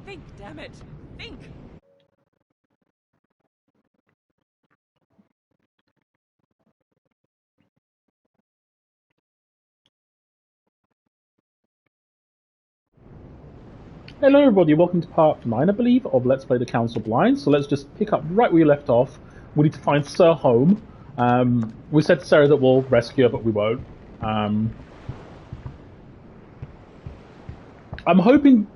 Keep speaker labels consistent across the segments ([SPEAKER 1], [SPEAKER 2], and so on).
[SPEAKER 1] Think, damn it! Think!
[SPEAKER 2] Hello everybody, welcome to part 9, I believe, of Let's Play the Council Blind. So let's just pick up right where we left off. We need to find Sir Home. We said to Sarah that we'll rescue her, but we won't. I'm hoping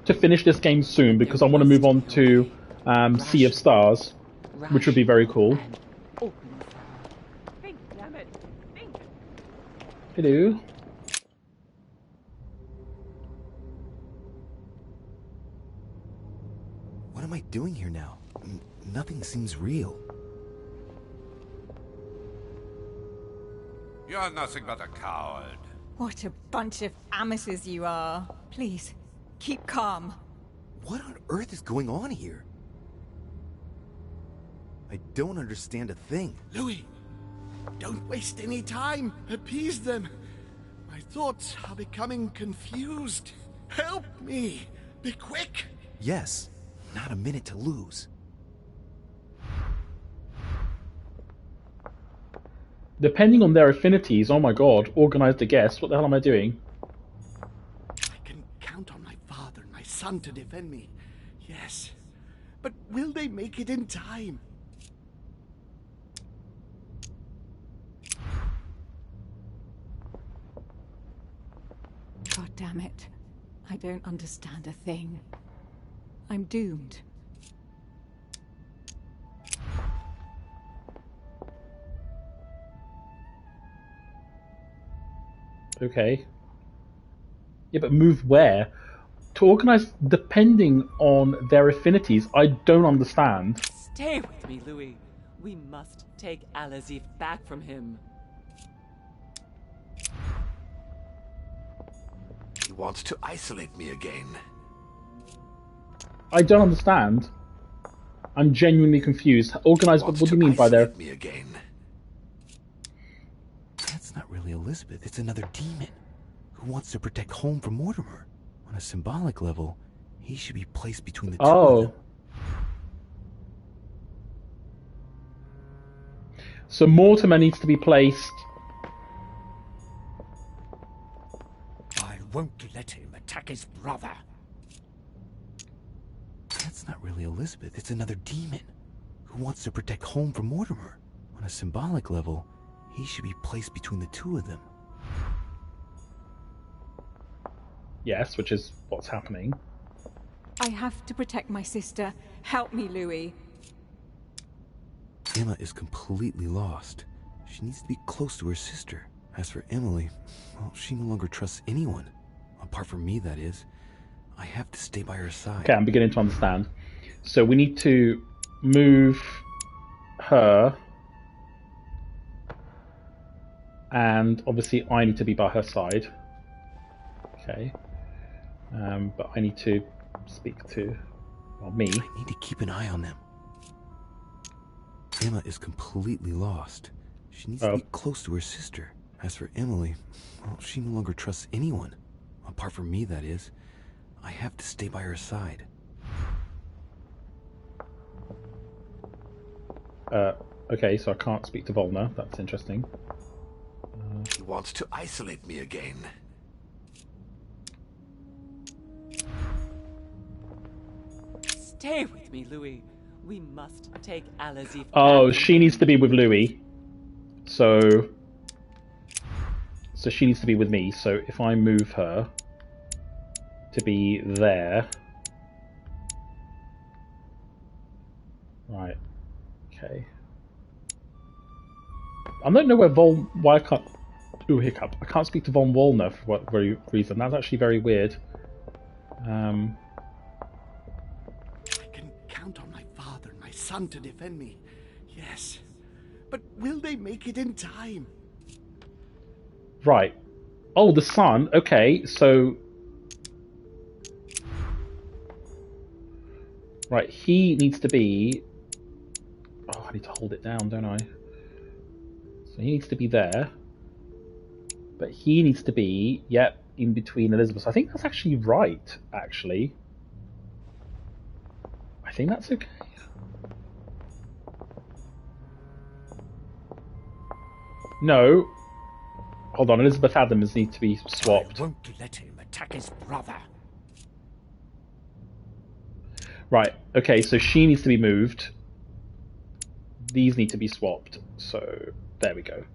[SPEAKER 2] to finish this game soon, because I want to move on to Sea of Stars, which would be very cool.
[SPEAKER 1] Think, damn it! Think!
[SPEAKER 2] Hello.
[SPEAKER 3] What am I doing here now? Nothing seems real.
[SPEAKER 4] You're nothing but a coward.
[SPEAKER 5] What a bunch of amateurs you are. Please, keep calm.
[SPEAKER 3] What on earth is going on here? I don't understand a thing.
[SPEAKER 6] Louis, don't waste any time. Appease them. My thoughts are becoming confused. Help me. Be quick.
[SPEAKER 3] Yes, not a minute to lose.
[SPEAKER 2] Depending on their affinities, oh my god, organize the guests, what the hell am I doing?
[SPEAKER 6] I can count on my father and my son to defend me. Yes. But will they make it in time?
[SPEAKER 5] God damn it. I don't understand a thing. I'm doomed.
[SPEAKER 2] Okay. Yeah, but move where? To organize depending on their affinities, I don't understand.
[SPEAKER 1] Stay with me, Louis. We must take Al-Azif back from him.
[SPEAKER 6] He wants to isolate me again.
[SPEAKER 2] I don't understand. I'm genuinely confused. Organize, what do you mean by their...
[SPEAKER 6] me again.
[SPEAKER 3] That's not really Elizabeth, it's another demon who wants to protect home from Mortimer. On a symbolic level, he should be placed between the two of them.
[SPEAKER 2] So Mortimer needs to be placed...
[SPEAKER 6] I won't let him attack his brother.
[SPEAKER 3] That's not really Elizabeth, it's another demon who wants to protect home from Mortimer. On a symbolic level, he should be placed between the two of them.
[SPEAKER 2] Yes, which is what's happening.
[SPEAKER 5] I have to protect my sister. Help me, Louis.
[SPEAKER 3] Emma is completely lost. She needs to be close to her sister. As for Emily, well, she no longer trusts anyone. Apart from me, that is. I have to stay by her side.
[SPEAKER 2] Okay, I'm beginning to understand. So we need to move her, and obviously I need to be by her side. Okay. But I need to speak to, well, me.
[SPEAKER 3] I need to keep an eye on them. Emma is completely lost. She needs to be close to her sister. As for Emily, well, she no longer trusts anyone. Apart from me, that is. I have to stay by her side.
[SPEAKER 2] Okay, so I can't speak to Volna. That's interesting.
[SPEAKER 6] He wants to isolate me again.
[SPEAKER 1] Stay with me, Louis. We must take Al-Azif
[SPEAKER 2] Oh,
[SPEAKER 1] back.
[SPEAKER 2] she needs to be with Louis. So she needs to be with me. So if I move her to be there. Right. Okay. I don't know why I can't... Ooh, hiccup. I can't speak to Von Wallner for what reason. That's actually very weird.
[SPEAKER 6] I can count on my father and my son to defend me. Yes. But will they make it in time?
[SPEAKER 2] Right. Oh, the son. Okay, so... Right, he needs to be... Oh, I need to hold it down, don't I? So he needs to be there. But he needs to be, yep, in between Elizabeth. I think that's actually right, actually. think that's okay. No. Hold on, Elizabeth Adams needs to be swapped.
[SPEAKER 6] I won't let him attack his brother.
[SPEAKER 2] Right, okay, so she needs to be moved. These need to be swapped. So, there we go.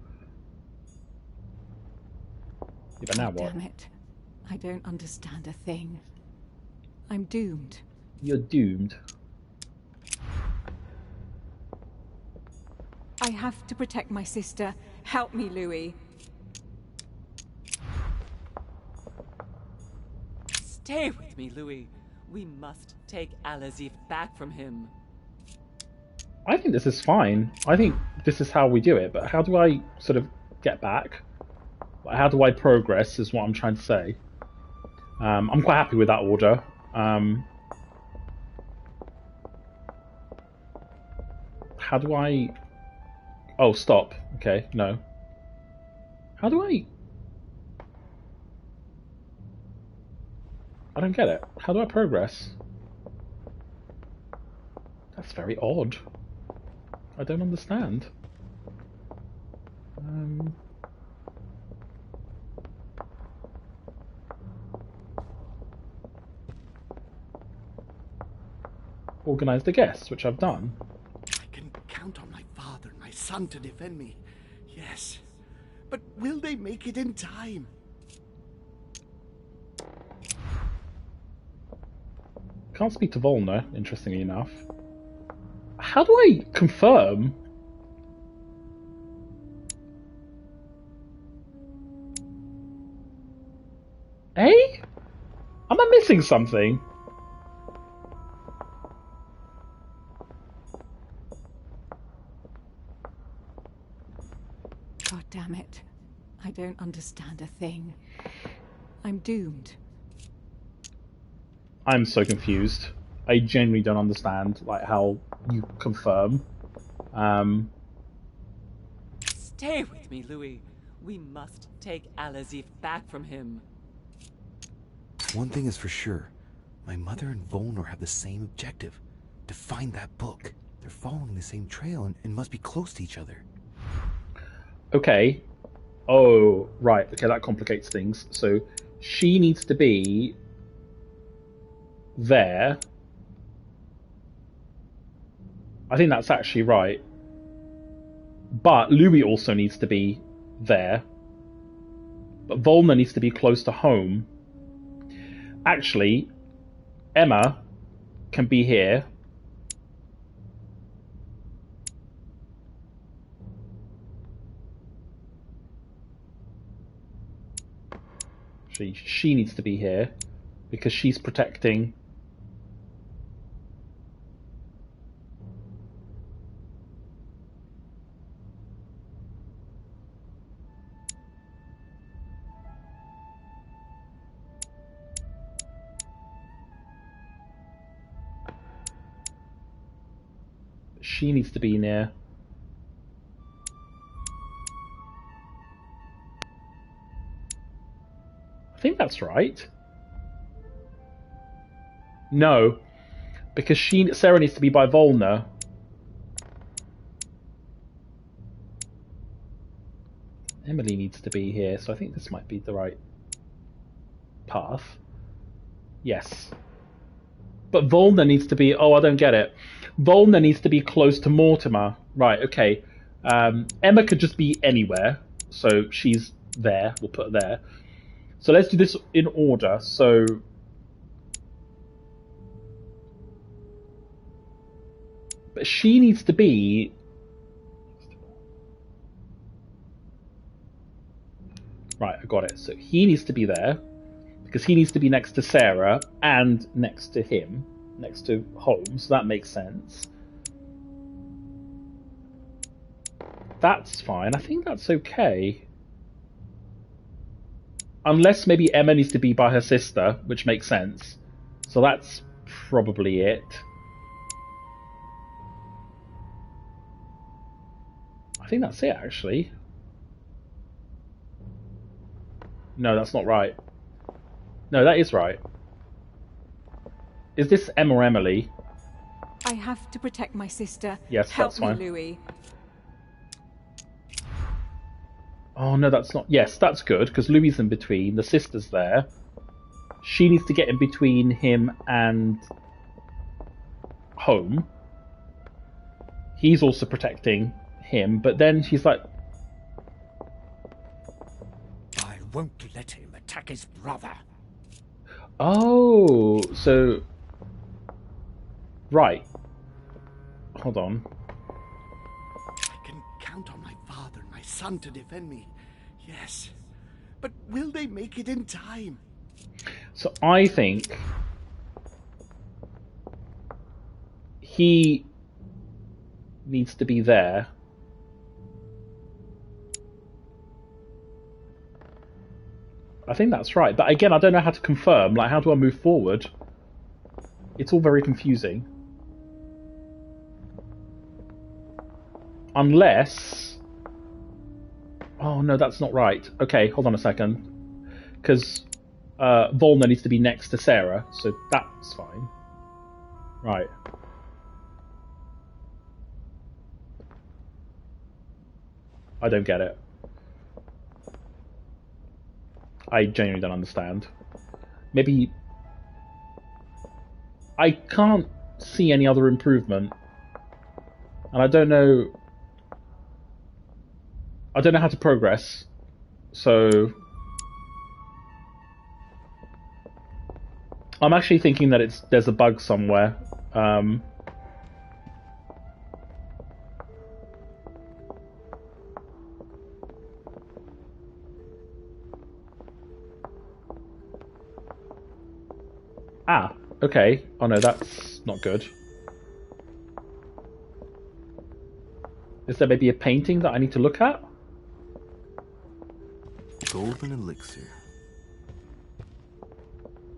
[SPEAKER 2] Yeah, but now what?
[SPEAKER 5] Damn it. I don't understand a thing. I'm doomed.
[SPEAKER 2] You're doomed.
[SPEAKER 5] I have to protect my sister. Help me, Louis.
[SPEAKER 1] Stay with me, Louis. We must take Al-Azif back from him.
[SPEAKER 2] I think this is fine. I think this is how we do it, but how do I sort of get back? How do I progress is what I'm trying to say. I'm quite happy with that order. How do I... Oh, stop. Okay, no. How do I... I don't get it. How do I progress? That's very odd. I don't understand. Organize the guests, which I've done.
[SPEAKER 6] I can count on my father and my son to defend me. Yes. But will they make it in time?
[SPEAKER 2] Can't speak to Volna, interestingly enough. How do I confirm? Eh? Am I missing something?
[SPEAKER 5] God damn it. I don't understand a thing. I'm doomed.
[SPEAKER 2] I'm so confused. I genuinely don't understand like how you confirm.
[SPEAKER 1] Stay with me, Louis. We must take Al-Azif back from him.
[SPEAKER 3] One thing is for sure. My mother and Volnor have the same objective. To find that book. They're following the same trail and must be close to each other.
[SPEAKER 2] Okay. Oh, right. Okay, that complicates things. So she needs to be there. I think that's actually right. But Louis also needs to be there. But Volna needs to be close to home. Actually, Emma can be here. She needs to be here because she's protecting. She needs to be near. I think that's right. No, because Sarah needs to be by Volna. Emily needs to be here, so I think this might be the right path. Yes. But Volna needs to be... Oh, I don't get it. Volna needs to be close to Mortimer. Right, okay. Emma could just be anywhere, so she's there. We'll put her there. So let's do this in order. So... But she needs to be... Right, I got it. So he needs to be there. Because he needs to be next to Sarah and next to him. Next to Holmes. So that makes sense. That's fine. I think that's okay. Unless maybe Emma needs to be by her sister, which makes sense. So that's probably it. I think that's it, actually. No, that's not right. No, that is right. Is this Emma or Emily?
[SPEAKER 5] I have to protect my sister.
[SPEAKER 2] Yes,
[SPEAKER 5] Help
[SPEAKER 2] that's fine.
[SPEAKER 5] me, Louis.
[SPEAKER 2] Oh, no, that's not... Yes, that's good, because Louis in between. The sister's there. She needs to get in between him and home. He's also protecting him, but then she's like...
[SPEAKER 6] I won't let him attack his brother.
[SPEAKER 2] Oh, so... Right. Hold on.
[SPEAKER 6] I can count on my father and my son to defend me. Yes. But will they make it in time?
[SPEAKER 2] So I think... he needs to be there. I think that's right. But again, I don't know how to confirm. Like, how do I move forward? It's all very confusing. Unless... Oh, no, that's not right. Okay, hold on a second. Because Volna needs to be next to Sarah, so that's fine. Right. I don't get it. I genuinely don't understand. Maybe... I can't see any other improvement. And I don't know... I don't know how to progress. So... I'm actually thinking that there's a bug somewhere. Ah, okay. Oh no, that's not good. Is there maybe a painting that I need to look at?
[SPEAKER 3] Golden elixir.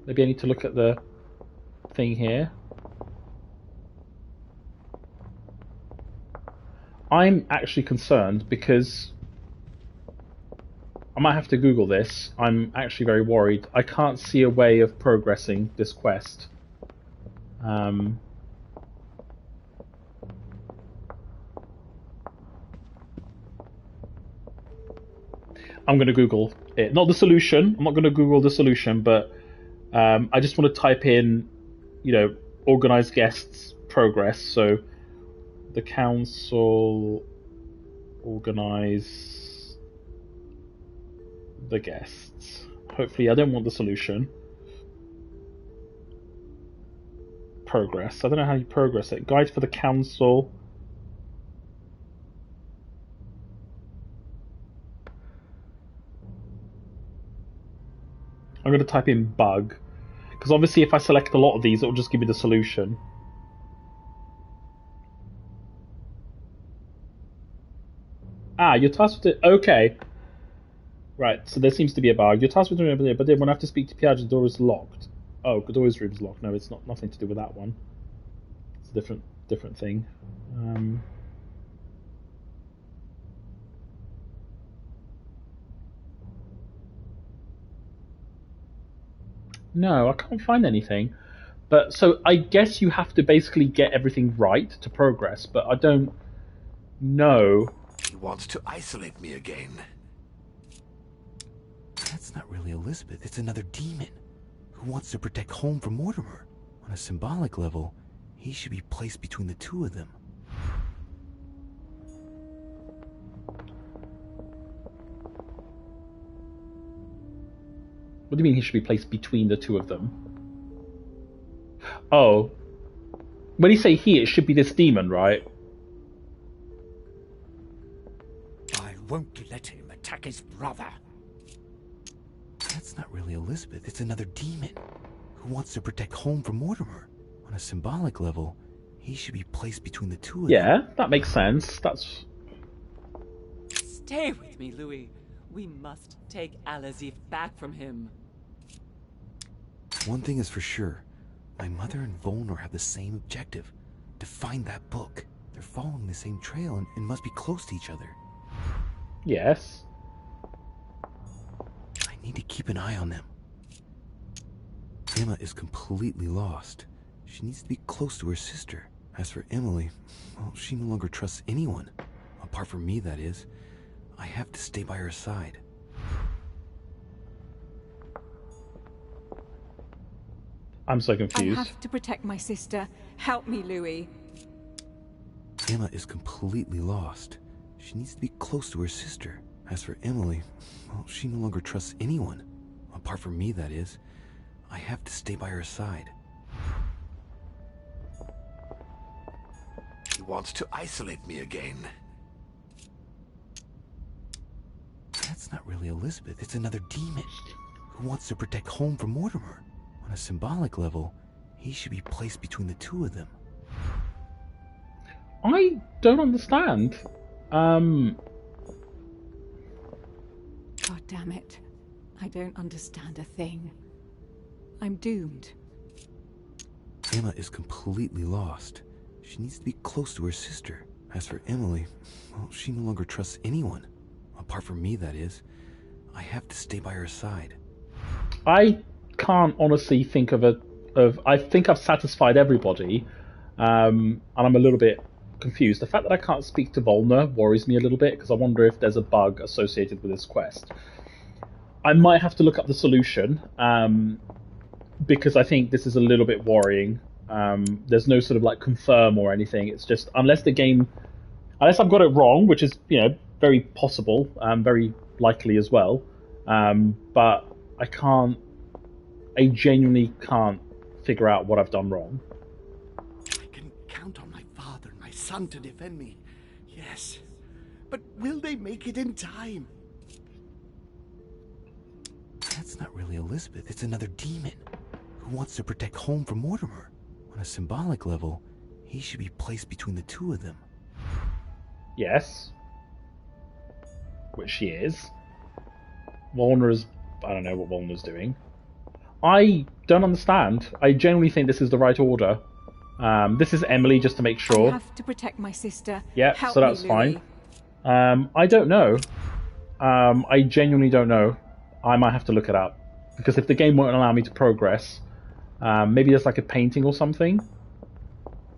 [SPEAKER 2] Maybe I need to look at the thing here. I'm actually concerned because I might have to Google this. I'm actually very worried. I can't see a way of progressing this quest. I'm going to Google it. Not the solution. I'm not going to Google the solution, but I just want to type in, organize guests progress. So the council organize the guests. Hopefully, I don't want the solution. Progress. I don't know how you progress it. Guide for the council. I'm going to type in bug. Because obviously if I select a lot of these, it will just give me the solution. Ah, you're tasked with it. Okay. Right, so there seems to be a bug. You're tasked with doing it, but then when I have to speak to Piage, the door is locked. Oh, Godoy's room is locked. No, it's not. Nothing to do with that one. It's a different thing. No, I can't find anything. But so I guess you have to basically get everything right to progress, but I don't know.
[SPEAKER 6] He wants to isolate me again.
[SPEAKER 3] That's not really Elizabeth. It's another demon who wants to protect home from Mortimer. On a symbolic level, he should be placed between the two of them.
[SPEAKER 2] What do you mean he should be placed between the two of them? Oh. When you say he, it should be this demon, right?
[SPEAKER 6] I won't let him attack his brother.
[SPEAKER 3] That's not really Elizabeth. It's another demon who wants to protect home from Mortimer. On a symbolic level, he should be placed between the two of them.
[SPEAKER 2] Yeah, that makes sense. That's...
[SPEAKER 1] Stay with me, Louis. We must take Alazif back from him.
[SPEAKER 3] One thing is for sure. My mother and Volnor have the same objective. To find that book. They're following the same trail and must be close to each other.
[SPEAKER 2] Yes.
[SPEAKER 3] I need to keep an eye on them. Emma is completely lost. She needs to be close to her sister, As for Emily, well, she no longer trusts anyone. Apart from me, that is. I have to stay by her side.
[SPEAKER 2] I'm so confused.
[SPEAKER 5] I have to protect my sister. Help me, Louis.
[SPEAKER 3] Emma is completely lost. She needs to be close to her sister. As for Emily, well, she no longer trusts anyone. Apart from me, that is. I have to stay by her side.
[SPEAKER 6] He wants to isolate me again.
[SPEAKER 3] That's not really Elizabeth. It's another demon who wants to protect home from Mortimer. On a symbolic level, he should be placed between the two of them.
[SPEAKER 2] I don't understand.
[SPEAKER 5] God damn it. I don't understand a thing. I'm doomed.
[SPEAKER 3] Emma is completely lost. She needs to be close to her sister. As for Emily, well, she no longer trusts anyone. Apart from me, that is. I have to stay by her side.
[SPEAKER 2] I can't honestly think of I think I've satisfied everybody, and I'm a little bit confused. The fact that I can't speak to Volna worries me a little bit, because I wonder if there's a bug associated with this quest. I might have to look up the solution, because I think this is a little bit worrying. There's no sort of like confirm or anything. It's just unless I've got it wrong, which is very possible, very likely as well. But I genuinely can't figure out what I've done wrong.
[SPEAKER 6] I can count on my father and my son to defend me. Yes. But will they make it in time?
[SPEAKER 3] That's not really Elizabeth. It's another demon who wants to protect home from Mortimer. On a symbolic level, he should be placed between the two of them.
[SPEAKER 2] Yes. Which she is. Volna's... I don't know what Volna's doing. I don't understand. I genuinely think this is the right order. This is Emily, just to make sure.
[SPEAKER 5] I have to protect my sister.
[SPEAKER 2] Yeah,
[SPEAKER 5] Help
[SPEAKER 2] so that's
[SPEAKER 5] me,
[SPEAKER 2] fine.
[SPEAKER 5] Louis.
[SPEAKER 2] I don't know. I genuinely don't know. I might have to look it up. Because if the game won't allow me to progress, maybe there's like a painting or something.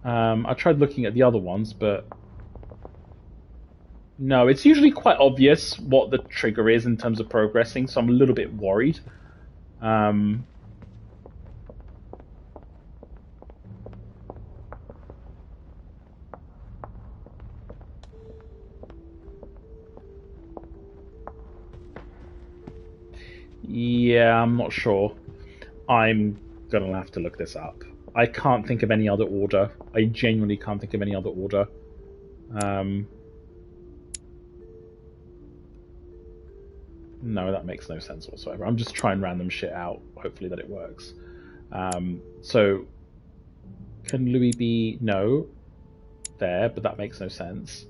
[SPEAKER 2] I tried looking at the other ones, but... No, it's usually quite obvious what the trigger is in terms of progressing, so I'm a little bit worried. Yeah, I'm not sure. I'm gonna have to look this up. I can't think of any other order. I genuinely can't think of any other order. No, that makes no sense whatsoever. I'm just trying random shit out, hopefully that it works. So, can Louis be... No. There, but that makes no sense.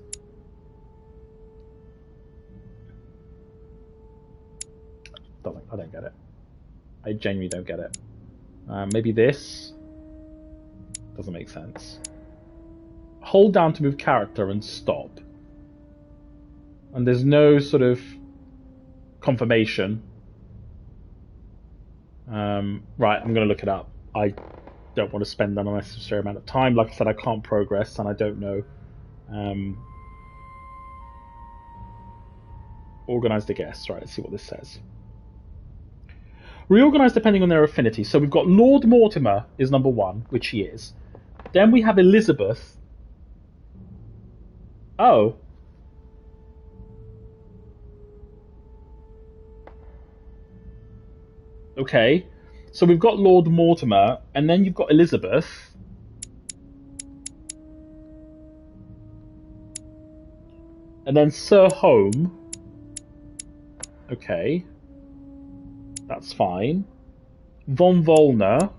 [SPEAKER 2] I don't get it. I genuinely don't get it. Maybe this? Doesn't make sense. Hold down to move character and stop. And there's no sort of confirmation. Right, I'm going to look it up. I don't want to spend an unnecessary amount of time. Like I said, I can't progress and I don't know. Organize the guests. Right, let's see what this says. Reorganize depending on their affinity. So we've got Lord Mortimer is number 1, which he is. Then we have Elizabeth. Oh. Okay. So we've got Lord Mortimer, and then you've got Elizabeth. And then Sir Home. Okay. That's fine. Von Volner.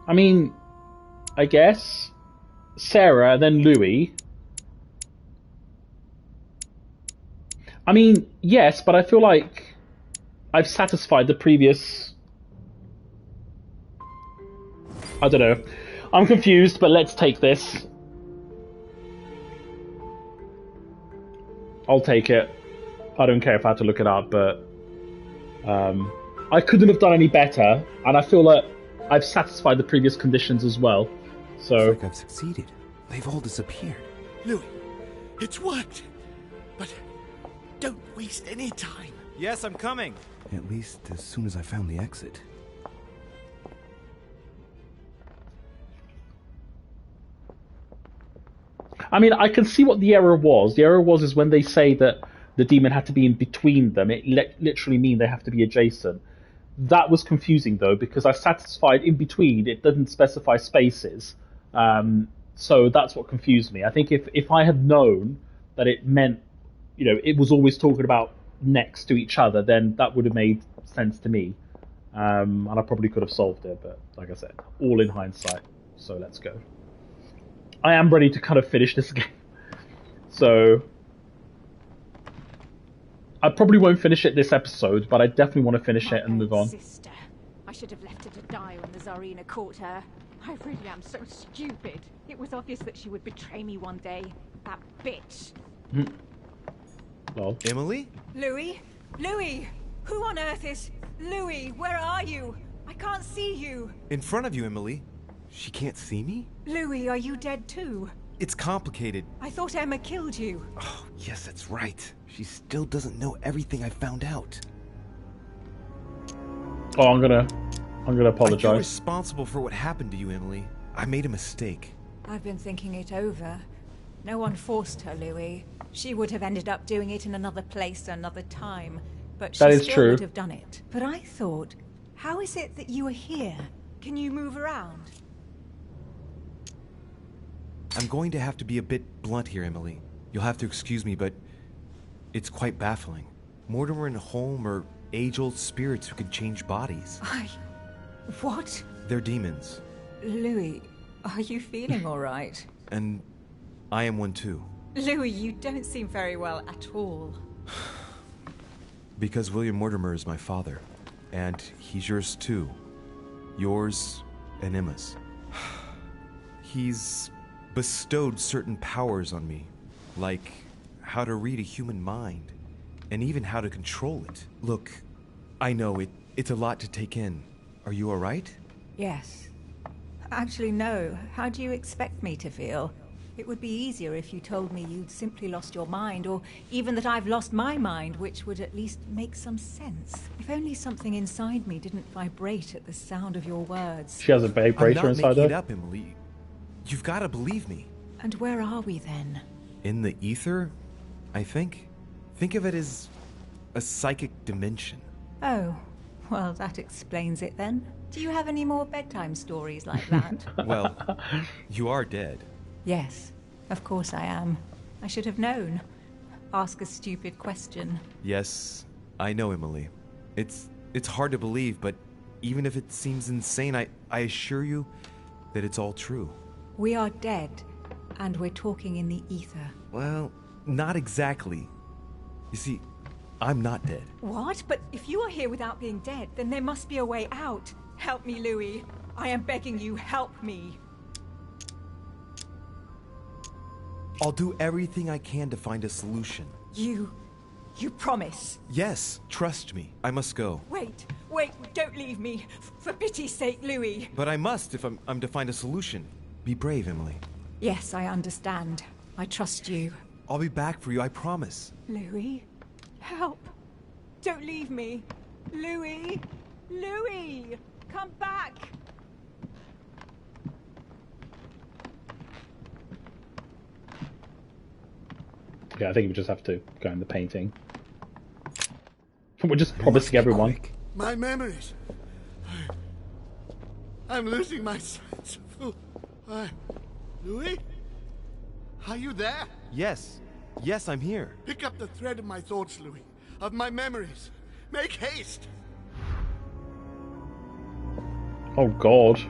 [SPEAKER 2] I mean, I guess. Sarah, then Louis. I mean, yes, but I feel like I've satisfied the previous... I don't know. I'm confused, but let's take this. I'll take it. I don't care if I had to look it up, but... I couldn't have done any better, and I feel like I've satisfied the previous conditions as well. So
[SPEAKER 3] It's like I've succeeded. They've all disappeared.
[SPEAKER 6] Louis, it's worked. But don't waste any time.
[SPEAKER 7] Yes, I'm coming.
[SPEAKER 3] At least as soon as I found the exit.
[SPEAKER 2] I mean, I can see what the error was. The error was is when they say that the demon had to be in between them. It literally mean they have to be adjacent. That was confusing though, because I satisfied in between. It didn't specify spaces, so that's what confused me. I think if I had known that it meant, it was always talking about next to each other, then that would have made sense to me, and I probably could have solved it. But like I said, all in hindsight. So let's go. I am ready to kind of finish this game. So I probably won't finish it this episode, but I definitely want to finish it and move on.
[SPEAKER 5] Sister. I should have left her to die when the Tsarina caught her. I really am so stupid. It was obvious that she would betray me one day. That bitch.
[SPEAKER 2] Well,
[SPEAKER 7] Emily?
[SPEAKER 5] Louis? Louis! Who on earth is... Louis, where are you? I can't see you.
[SPEAKER 7] In front of you, Emily.
[SPEAKER 3] She can't see me?
[SPEAKER 5] Louis, are you dead too?
[SPEAKER 7] It's complicated.
[SPEAKER 5] I thought Emma killed you.
[SPEAKER 3] Oh, yes, that's right. She still doesn't know everything I found out.
[SPEAKER 2] oh, I'm gonna
[SPEAKER 7] I feel
[SPEAKER 2] apologize.
[SPEAKER 7] responsible for what happened to you, Emily. I made a mistake.
[SPEAKER 5] I've been thinking it over. No one forced her, Louis. She would have ended up doing it in another place, another time. But she
[SPEAKER 2] That is
[SPEAKER 5] still
[SPEAKER 2] true.
[SPEAKER 5] would have done it. But I thought, how is it that you are here? Can you move around?
[SPEAKER 7] I'm going to have to be a bit blunt here, Emily. You'll have to excuse me, but it's quite baffling. Mortimer and Holm are age-old spirits who can change bodies.
[SPEAKER 5] What?
[SPEAKER 7] They're demons.
[SPEAKER 5] Louis, are you feeling all right?
[SPEAKER 7] And I am one too.
[SPEAKER 5] Louis, you don't seem very well at all.
[SPEAKER 7] Because William Mortimer is my father. And he's yours too. Yours and Emma's. He's bestowed certain powers on me. Like how to read a human mind. And even how to control it. Look, I know it's a lot to take in. Are you alright?
[SPEAKER 5] Yes. Actually, no. How do you expect me to feel? It would be easier if you told me you'd simply lost your mind, or even that I've lost my mind, which would at least make some sense. If only something inside me didn't vibrate at the sound of your words.
[SPEAKER 2] She has a
[SPEAKER 7] I'm
[SPEAKER 2] vibrator
[SPEAKER 7] not
[SPEAKER 2] inside
[SPEAKER 7] making it
[SPEAKER 2] her.
[SPEAKER 7] up, Emily. You've got to believe me.
[SPEAKER 5] And where are we then?
[SPEAKER 7] In the ether, I think. Think of it as a psychic dimension.
[SPEAKER 5] Oh, well, that explains it then. Do you have any more bedtime stories like that?
[SPEAKER 7] Well, you are dead.
[SPEAKER 5] Yes, of course I am. I should have known. Ask a stupid question.
[SPEAKER 7] Yes, I know, Emily. It's hard to believe, but even if it seems insane, I assure you that it's all true.
[SPEAKER 5] We are dead, and we're talking in the ether.
[SPEAKER 7] Well, not exactly. You see, I'm not dead.
[SPEAKER 5] What? But if you are here without being dead, then there must be a way out. Help me, Louis. I am begging you, help me.
[SPEAKER 7] I'll do everything I can to find a solution.
[SPEAKER 5] You promise?
[SPEAKER 7] Yes, trust me. I must go.
[SPEAKER 5] Wait, don't leave me. For pity's sake, Louis.
[SPEAKER 7] But I must if I'm to find a solution. Be brave, Emily.
[SPEAKER 5] Yes, I understand. I trust you.
[SPEAKER 7] I'll be back for you, I promise.
[SPEAKER 5] Louis? Help! Don't leave me! Louis! Louis! Come back!
[SPEAKER 2] Yeah, I think we just have to go in the painting. We're just promising everyone.
[SPEAKER 3] Quick.
[SPEAKER 6] My memories. I'm losing my sense of Louis? Are you there?
[SPEAKER 7] Yes, I'm here.
[SPEAKER 6] Pick up the thread of my thoughts, Louis. Of my memories. Make haste!
[SPEAKER 2] Oh god.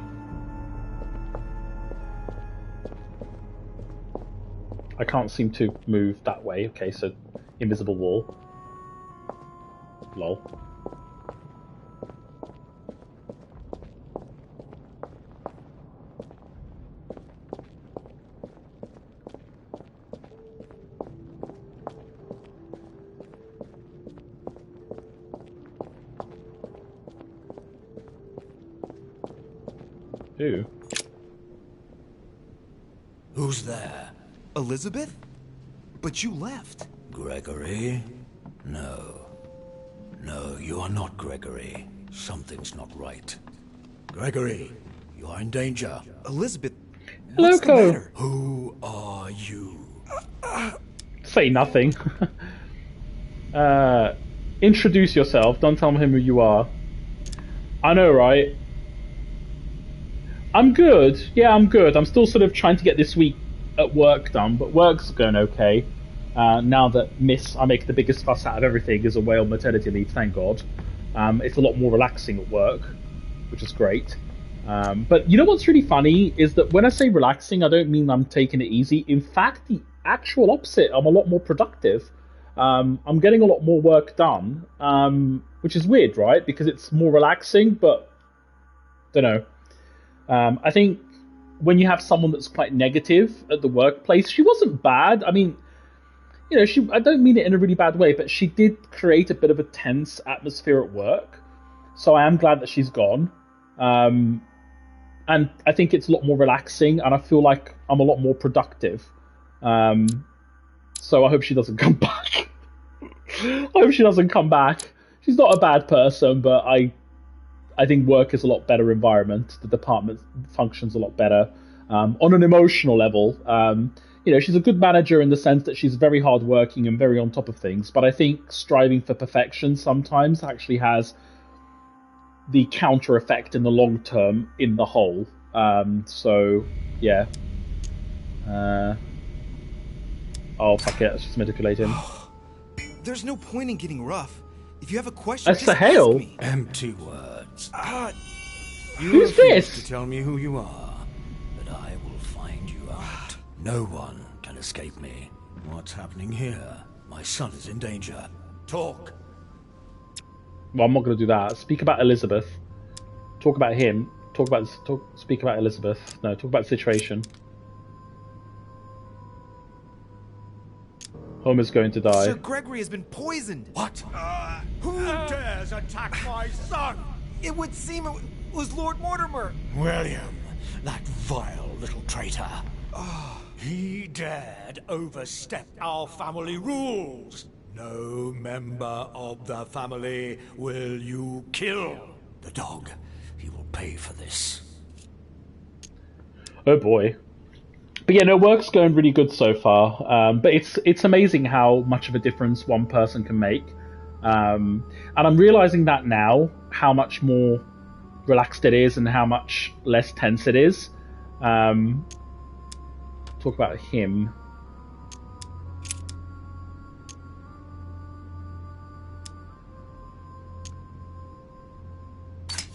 [SPEAKER 2] I can't seem to move that way. Okay, so invisible wall. Lol. Ooh.
[SPEAKER 8] Who's there?
[SPEAKER 7] Elizabeth? But you left.
[SPEAKER 8] Gregory? No. No, you are not Gregory. Something's not right. Gregory, you are in danger.
[SPEAKER 7] Elizabeth, what's the
[SPEAKER 2] Loco.
[SPEAKER 7] matter?
[SPEAKER 8] Who are you?
[SPEAKER 2] Say nothing. Introduce yourself. Don't tell him who you are. I know, right? I'm good. Yeah, I'm good. I'm still sort of trying to get this week at work done, but work's going okay. Now that I make the biggest fuss out of everything, is away on maternity leave, thank God. It's a lot more relaxing at work, which is great. But you know what's really funny is that when I say relaxing, I don't mean I'm taking it easy. In fact, the actual opposite. I'm a lot more productive. I'm getting a lot more work done, which is weird, right? Because it's more relaxing, but don't know. I think when you have someone that's quite negative at the workplace, she wasn't bad. I mean, you know, I don't mean it in a really bad way, but she did create a bit of a tense atmosphere at work. So I am glad that she's gone. And I think it's a lot more relaxing, and I feel like I'm a lot more productive. So I hope she doesn't come back. I hope she doesn't come back. She's not a bad person, but I think work is a lot better environment. The department functions a lot better. On an emotional level, you know, she's a good manager in the sense that she's very hardworking and very on top of things. But I think striving for perfection sometimes actually has the counter effect in the long term in the whole. So, yeah. Oh, fuck it. Let's just manipulate him.
[SPEAKER 7] There's no point in getting rough. If you have a question,
[SPEAKER 2] That's
[SPEAKER 7] just
[SPEAKER 2] the hail.
[SPEAKER 7] ask me.
[SPEAKER 8] Empty words. You
[SPEAKER 2] Who's
[SPEAKER 8] refuse
[SPEAKER 2] this?
[SPEAKER 8] to tell me who you are, but I will find you out. No one can escape me. What's happening here? My son is in danger. Talk.
[SPEAKER 2] Well, I'm not going to do that. Speak about Elizabeth. Talk about him. Speak about Elizabeth. No, talk about the situation. Homer's going to die.
[SPEAKER 7] Sir Gregory has been poisoned.
[SPEAKER 8] What?
[SPEAKER 6] Who dares attack my son?
[SPEAKER 7] It would seem it was Lord Mortimer.
[SPEAKER 8] William, that vile little traitor. He dared overstep our family rules. No member of the family will you kill. The dog, he will pay for this.
[SPEAKER 2] Oh boy. But yeah, no, work's going really good so far. But it's amazing how much of a difference one person can make. And I'm realizing that now, how much more relaxed it is and how much less tense it is. Talk about him.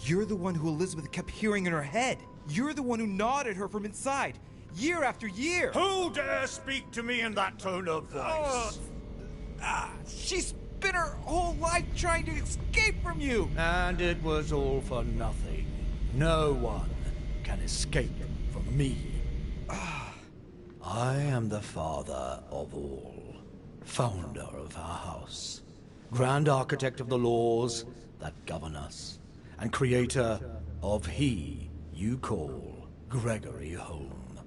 [SPEAKER 7] You're the one who Elizabeth kept hearing in her head. You're the one who gnawed at her from inside, year after year.
[SPEAKER 6] Who dare speak to me in that tone of voice?
[SPEAKER 7] She spent her whole life trying to escape from you.
[SPEAKER 8] And it was all for nothing. No one can escape from me. I am the father of all, founder of our house, grand architect of the laws that govern us, and creator of he you call Gregory Home.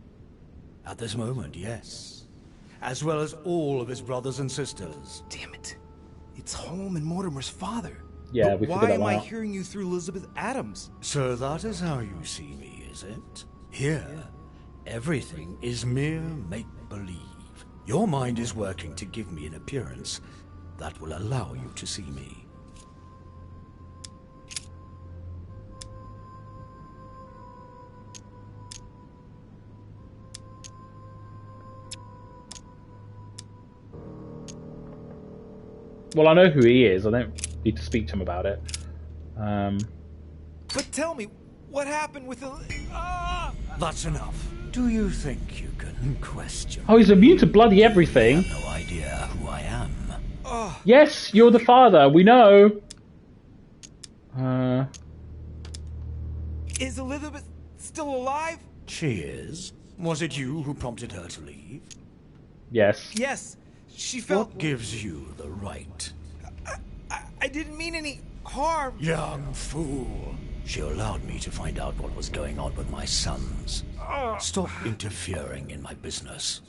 [SPEAKER 8] At this moment, yes. As well as all of his brothers and sisters.
[SPEAKER 7] Damn it. It's Holm and Mortimer's father.
[SPEAKER 2] Yeah,
[SPEAKER 7] But
[SPEAKER 2] we
[SPEAKER 7] why
[SPEAKER 2] figured that
[SPEAKER 7] am
[SPEAKER 2] one
[SPEAKER 7] I
[SPEAKER 2] out.
[SPEAKER 7] hearing you through Elizabeth Adams?
[SPEAKER 8] So that is how you see me, is it? Here, everything is mere make-believe. Your mind is working to give me an appearance that will allow you to see me.
[SPEAKER 2] Well, I know who he is. I don't need to speak to him about it.
[SPEAKER 7] But tell me, what happened with
[SPEAKER 8] That's enough. Do you think you can question?
[SPEAKER 2] Oh, he's immune to bloody everything.
[SPEAKER 8] You have no idea who I am.
[SPEAKER 2] Yes, you're the father. We know.
[SPEAKER 7] Is Elizabeth still alive?
[SPEAKER 8] She is. Was it you who prompted her to leave?
[SPEAKER 2] Yes.
[SPEAKER 7] Yes. She felt...
[SPEAKER 8] What gives you the right?
[SPEAKER 7] I didn't mean any harm.
[SPEAKER 8] Young fool. She allowed me to find out what was going on with my sons. Stop interfering in my business.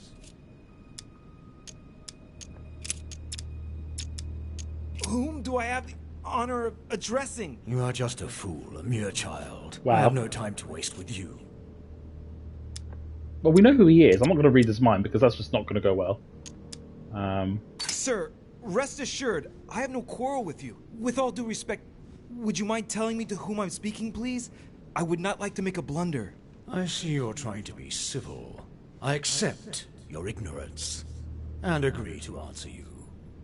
[SPEAKER 7] Whom do I have the honor of addressing?
[SPEAKER 8] You are just a fool, a mere child.
[SPEAKER 2] Wow.
[SPEAKER 8] I have no time to waste with you.
[SPEAKER 2] Well, we know who he is. I'm not going to read his mind because that's just not going to go well.
[SPEAKER 7] Sir, rest assured, I have no quarrel with you. With all due respect, would you mind telling me to whom I'm speaking, please? I would not like to make a blunder.
[SPEAKER 8] I see you're trying to be civil. I accept your ignorance and agree to answer you.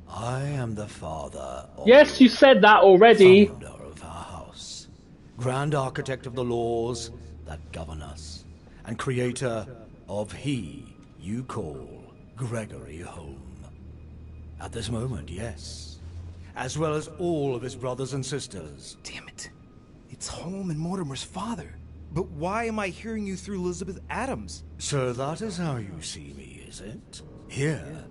[SPEAKER 8] I am the father of...
[SPEAKER 2] Yes, you said that already.
[SPEAKER 8] Founder of our house, Grand Architect of the laws that govern us, and creator of he you call Gregory Home. At this moment, yes. As well as all of his brothers and sisters.
[SPEAKER 7] Damn it. It's Holm and Mortimer's father. But why am I hearing you through Elizabeth Adams?
[SPEAKER 8] So that is how you see me, is it? Here,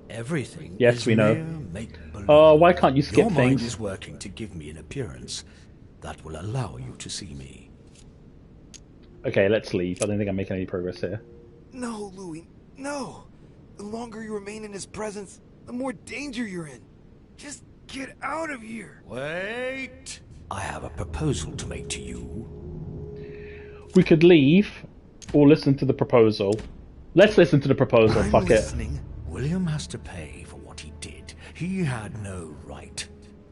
[SPEAKER 8] everything
[SPEAKER 2] Yes,
[SPEAKER 8] is
[SPEAKER 2] we know.
[SPEAKER 8] mere make-believe.
[SPEAKER 2] Oh, why can't you skip
[SPEAKER 8] Your mind
[SPEAKER 2] things?
[SPEAKER 8] is working to give me an appearance that will allow you to see me.
[SPEAKER 2] Okay, let's leave. I don't think I'm making any progress here.
[SPEAKER 7] No, Louis, no. The longer you remain in his presence, the more danger you're in. Just get out of here.
[SPEAKER 8] Wait! I have a proposal to make to you.
[SPEAKER 2] We could leave or listen to the proposal. Let's listen to the proposal.
[SPEAKER 7] I'm
[SPEAKER 2] Fuck
[SPEAKER 7] listening.
[SPEAKER 8] William has to pay for what he did. He had no right.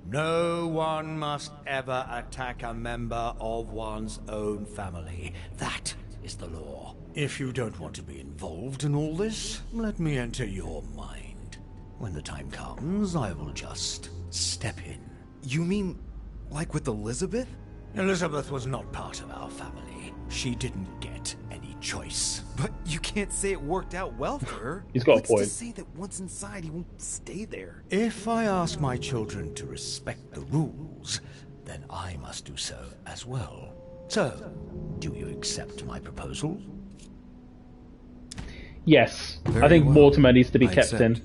[SPEAKER 8] No one must ever attack a member of one's own family. That is the law. If you don't want to be involved in all this, let me enter your mind. When the time comes, I will just step in.
[SPEAKER 7] You mean like with Elizabeth?
[SPEAKER 8] Elizabeth was not part of our family. She didn't get any choice.
[SPEAKER 7] But you can't say it worked out well for her.
[SPEAKER 2] He's got a
[SPEAKER 7] What's
[SPEAKER 2] point.
[SPEAKER 7] to say that once inside he won't stay there?
[SPEAKER 8] If I ask my children to respect the rules, then I must do so as well. So, do you accept my proposal?
[SPEAKER 2] it. Yes. I
[SPEAKER 7] Very
[SPEAKER 2] think
[SPEAKER 7] well.
[SPEAKER 2] Mortimer needs to be
[SPEAKER 7] I
[SPEAKER 2] kept
[SPEAKER 7] accept.
[SPEAKER 2] in.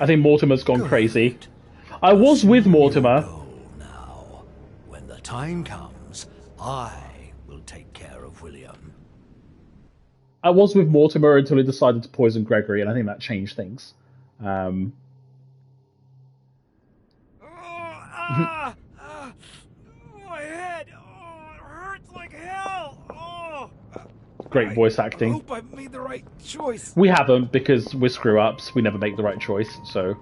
[SPEAKER 2] I think Mortimer's gone crazy. I was with Mortimer.
[SPEAKER 8] Go now. When the time comes, I will take care of William.
[SPEAKER 2] I was with Mortimer until he decided to poison Gregory, and I think that changed things.
[SPEAKER 7] My head! Oh, it hurts like hell! Oh.
[SPEAKER 2] Great voice
[SPEAKER 7] I
[SPEAKER 2] acting.
[SPEAKER 7] hope I made the right choice.
[SPEAKER 2] We haven't, because we're screw-ups. We never make the right choice, so...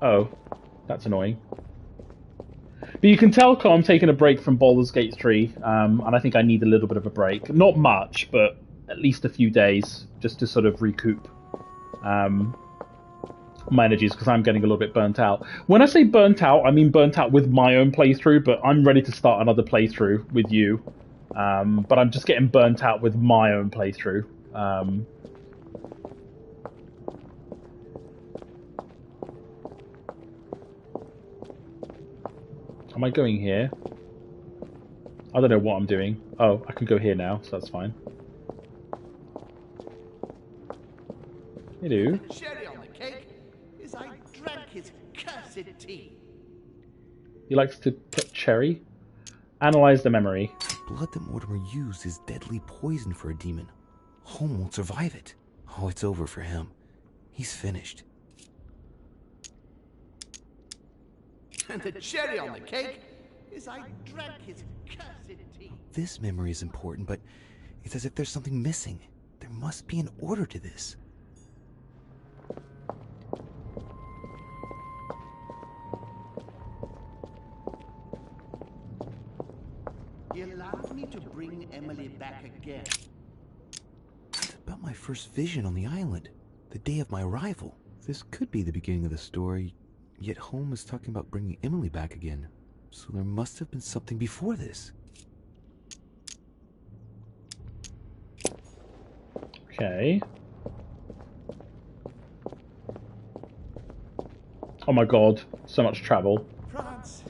[SPEAKER 2] Oh, that's annoying. But you can tell I'm taking a break from Baldur's Gate 3, and I think I need a little bit of a break. Not much, but at least a few days, just to sort of recoup my energies, because I'm getting a little bit burnt out. When I say burnt out, I mean burnt out with my own playthrough, but I'm ready to start another playthrough with you. But I'm just getting burnt out with my own playthrough. Am I going here? I don't know what I'm doing. Oh, I can go here now, so that's fine. Hello.
[SPEAKER 6] Cherry on the cake is I drank his cursed tea.
[SPEAKER 2] He likes to put cherry. Analyze the memory.
[SPEAKER 3] The blood that Mortimer used is deadly poison for a demon. Holm won't survive it. Oh, it's over for him. He's finished.
[SPEAKER 6] And the cherry on the cake is I drank his cursed tea.
[SPEAKER 3] This memory is important, but it's as if there's something missing. There must be an order to this.
[SPEAKER 6] He allowed me to bring Emily back again.
[SPEAKER 3] It's about my first vision on the island, the day of my arrival. This could be the beginning of the story, yet Holm is talking about bringing Emily back again. So there must have been something before this.
[SPEAKER 2] Okay. Oh my god, so much travel.
[SPEAKER 6] France,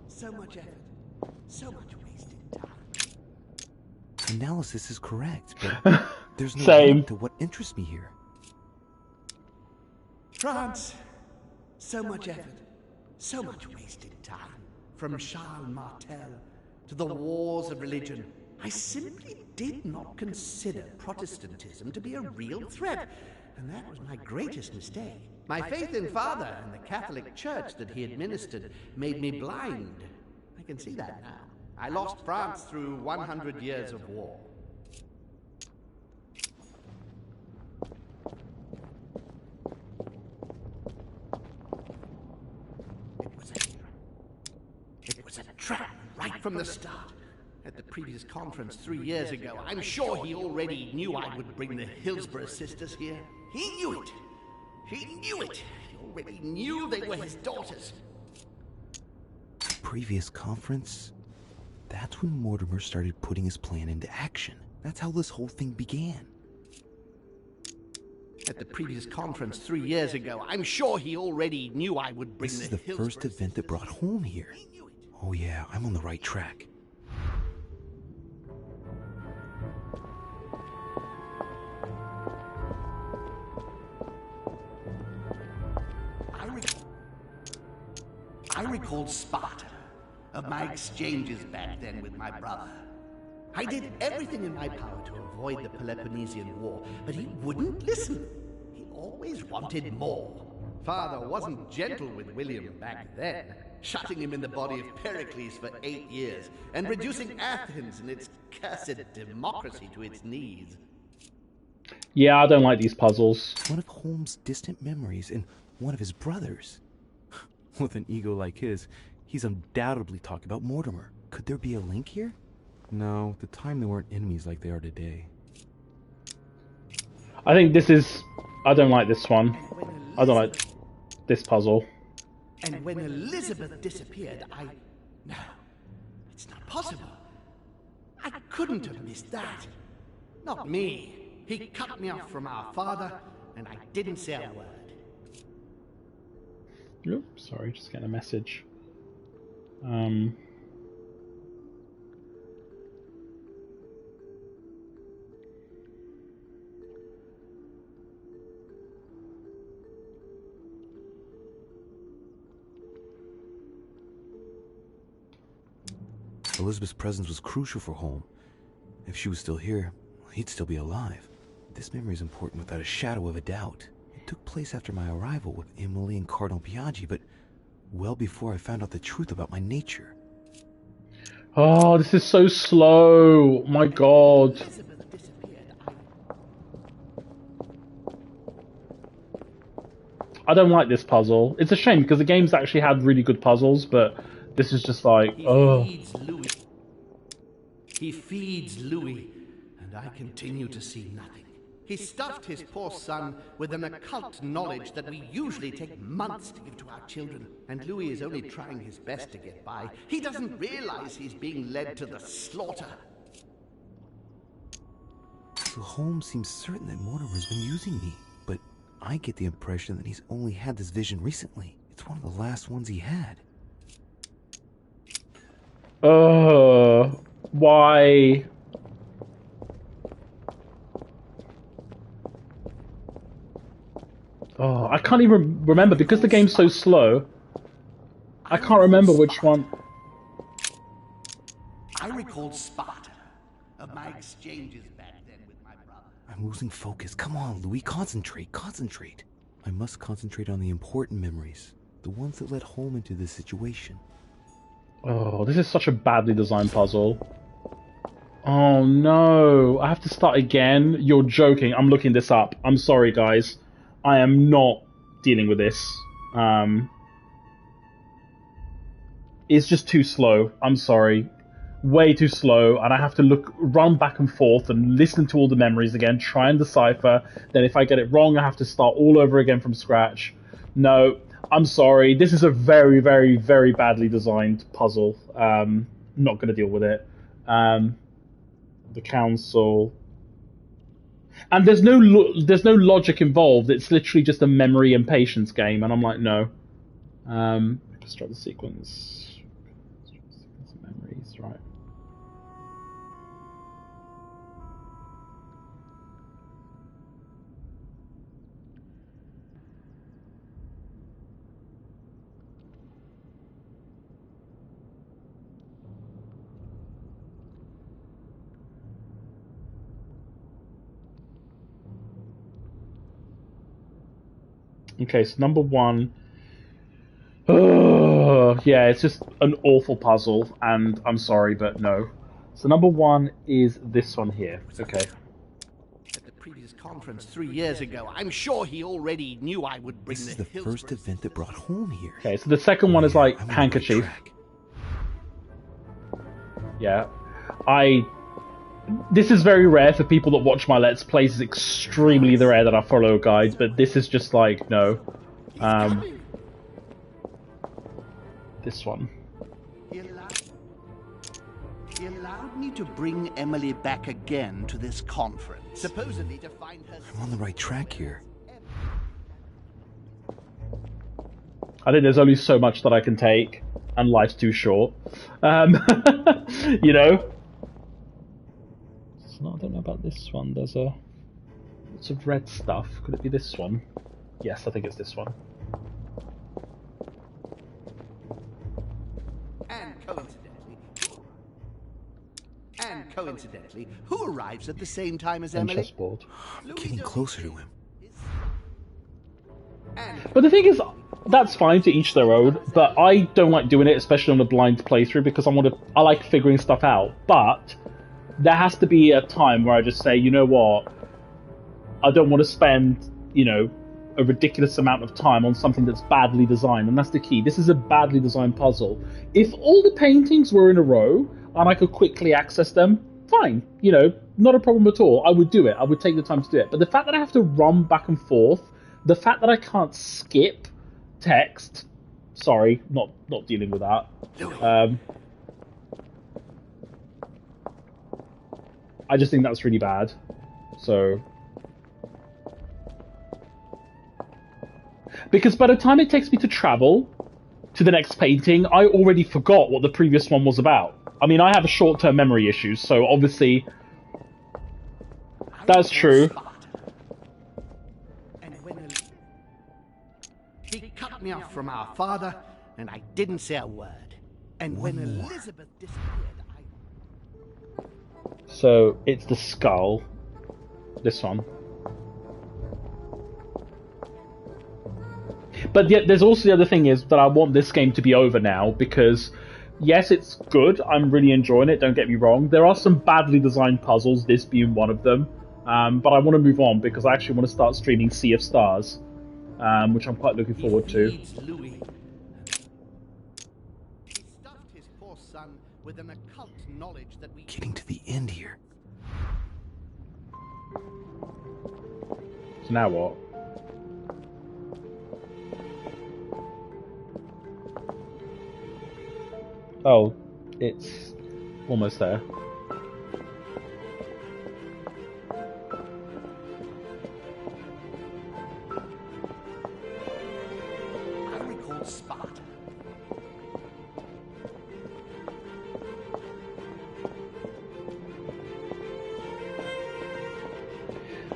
[SPEAKER 6] so much effort, so much wasted time.
[SPEAKER 3] Analysis is correct, but there's no
[SPEAKER 2] Same.
[SPEAKER 3] limit to what interests me here.
[SPEAKER 6] France, so much effort, so much wasted time. from Charles Martel to the wars of religion, I simply did not consider Protestantism to be a real threat, and that was my greatest mistake. My faith in Father and the Catholic Church that he administered made me blind. I can see that now. I lost France through 100 years of war. It was a trap right from the start. At the previous conference 3 years ago, I'm sure he already knew I would bring the Hillsborough sisters here. He knew it. He knew it. He already knew they were his daughters.
[SPEAKER 3] Previous conference? That's when Mortimer started putting his plan into action. That's how this whole thing began.
[SPEAKER 6] At the previous conference 3 years ago, I'm sure he already knew I would bring
[SPEAKER 3] This
[SPEAKER 6] the
[SPEAKER 3] is the
[SPEAKER 6] Hillsborough
[SPEAKER 3] first event that brought home here. Oh yeah, I'm on the right track.
[SPEAKER 6] I recalled Sparta, of my exchanges back then with my brother. I did everything in my power to avoid the Peloponnesian War, but he wouldn't listen. He always wanted more. Father wasn't gentle with William back then, shutting him in the body of Pericles for 8 years, and reducing Athens and its cursed democracy to its knees.
[SPEAKER 2] Yeah, I don't like these puzzles.
[SPEAKER 3] One of Holmes' distant memories and one of his brothers. With an ego like his, he's undoubtedly talking about Mortimer. Could there be a link here? No, at the time they weren't enemies like they are today.
[SPEAKER 2] I think this is... I don't like this one. I don't like this puzzle.
[SPEAKER 6] And when Elizabeth disappeared, No, it's not possible. I couldn't have missed that. Not me. He cut me off from our father, and I didn't say a word.
[SPEAKER 2] Oops, sorry, just getting a message.
[SPEAKER 3] Elizabeth's presence was crucial for Holmes. If she was still here, he'd still be alive. This memory is important without a shadow of a doubt. It took place after my arrival with Emily and Cardinal Biaggi, but well before I found out the truth about my nature.
[SPEAKER 2] Oh, this is so slow. My God. I don't like this puzzle. It's a shame because the game's actually had really good puzzles, but this is just like, oh.
[SPEAKER 6] He feeds Louis, and I continue to see nothing. He stuffed his poor son with an occult knowledge that we usually take months to give to our children, and Louis is only trying his best to get by. He doesn't realize he's being led to the slaughter.
[SPEAKER 3] So Holmes seems certain that Mortimer's been using me, but I get the impression that he's only had this vision recently. It's one of the last ones he had.
[SPEAKER 2] Why? Oh, I can't even remember because the game's so slow. I can't remember which one.
[SPEAKER 6] I recalled Sparta, of my exchanges back then with my brother.
[SPEAKER 3] I'm losing focus. Come on, Louis, concentrate, concentrate. I must concentrate on the important memories, the ones that led Holmes into this situation.
[SPEAKER 2] Oh, this is such a badly designed puzzle. Oh no, I have to start again? You're joking. I'm looking this up. I'm sorry, guys. I am not dealing with this. It's just too slow. I'm sorry. Way too slow, and I have to run back and forth and listen to all the memories again, try and decipher. Then if I get it wrong, I have to start all over again from scratch. No, I'm sorry. This is a very, very, very badly designed puzzle. Not going to deal with it. The council. And there's no logic involved. It's literally just a memory and patience game, and I'm like, no. Construct the sequence. Sequence of memories, right? Okay, so number one. Yeah, it's just an awful puzzle, and I'm sorry, but no. So number one is this one here. Okay.
[SPEAKER 6] At the previous conference 3 years ago, I'm sure he already knew I would bring
[SPEAKER 3] This is the
[SPEAKER 6] Hillsborough
[SPEAKER 3] first event that brought home here.
[SPEAKER 2] Okay, so the second one is like
[SPEAKER 3] I'm on the right
[SPEAKER 2] handkerchief.
[SPEAKER 3] track.
[SPEAKER 2] Yeah. This is very rare for people that watch my Let's Plays. It's extremely rare that I follow guides, but this is just like, no. This one.
[SPEAKER 6] He allowed me to bring Emily back again to this conference, supposedly to find her...
[SPEAKER 3] I'm on the right track here.
[SPEAKER 2] I think there's only so much that I can take, and life's too short. You know? So, I don't know about this one. There's lots of red stuff. Could it be this one? Yes, I think it's this one.
[SPEAKER 6] And coincidentally, who arrives at the same time as
[SPEAKER 2] And
[SPEAKER 6] Emily?
[SPEAKER 2] chessboard.
[SPEAKER 3] I'm getting closer to him.
[SPEAKER 2] But the thing is, that's fine to each their own, but I don't like doing it, especially on a blind playthrough, because I like figuring stuff out. But there has to be a time where I just say, you know what, I don't want to spend, you know, a ridiculous amount of time on something that's badly designed, and that's the key. This is a badly designed puzzle. If all the paintings were in a row, and I could quickly access them, fine, you know, not a problem at all. I would do it. I would take the time to do it. But the fact that I have to run back and forth, the fact that I can't skip text, sorry, not dealing with that. I just think that's really bad. So, because by the time it takes me to travel to the next painting, I already forgot what the previous one was about. I mean, I have short-term memory issues, so obviously that's true.
[SPEAKER 6] And when he cut me off from our father, and I didn't say a word. And when Elizabeth disappeared,
[SPEAKER 2] So it's the skull. This one. But yet, there's also the other thing is that I want this game to be over now, because yes, it's good. I'm really enjoying it. Don't get me wrong. There are some badly designed puzzles, this being one of them. But I want to move on because I actually want to start streaming Sea of Stars, which I'm quite looking forward to.
[SPEAKER 6] He stuffed his poor son with an occult knowledge that we...
[SPEAKER 3] Getting to the end here.
[SPEAKER 2] So now what? Oh, it's almost there.
[SPEAKER 6] I recall Sparta.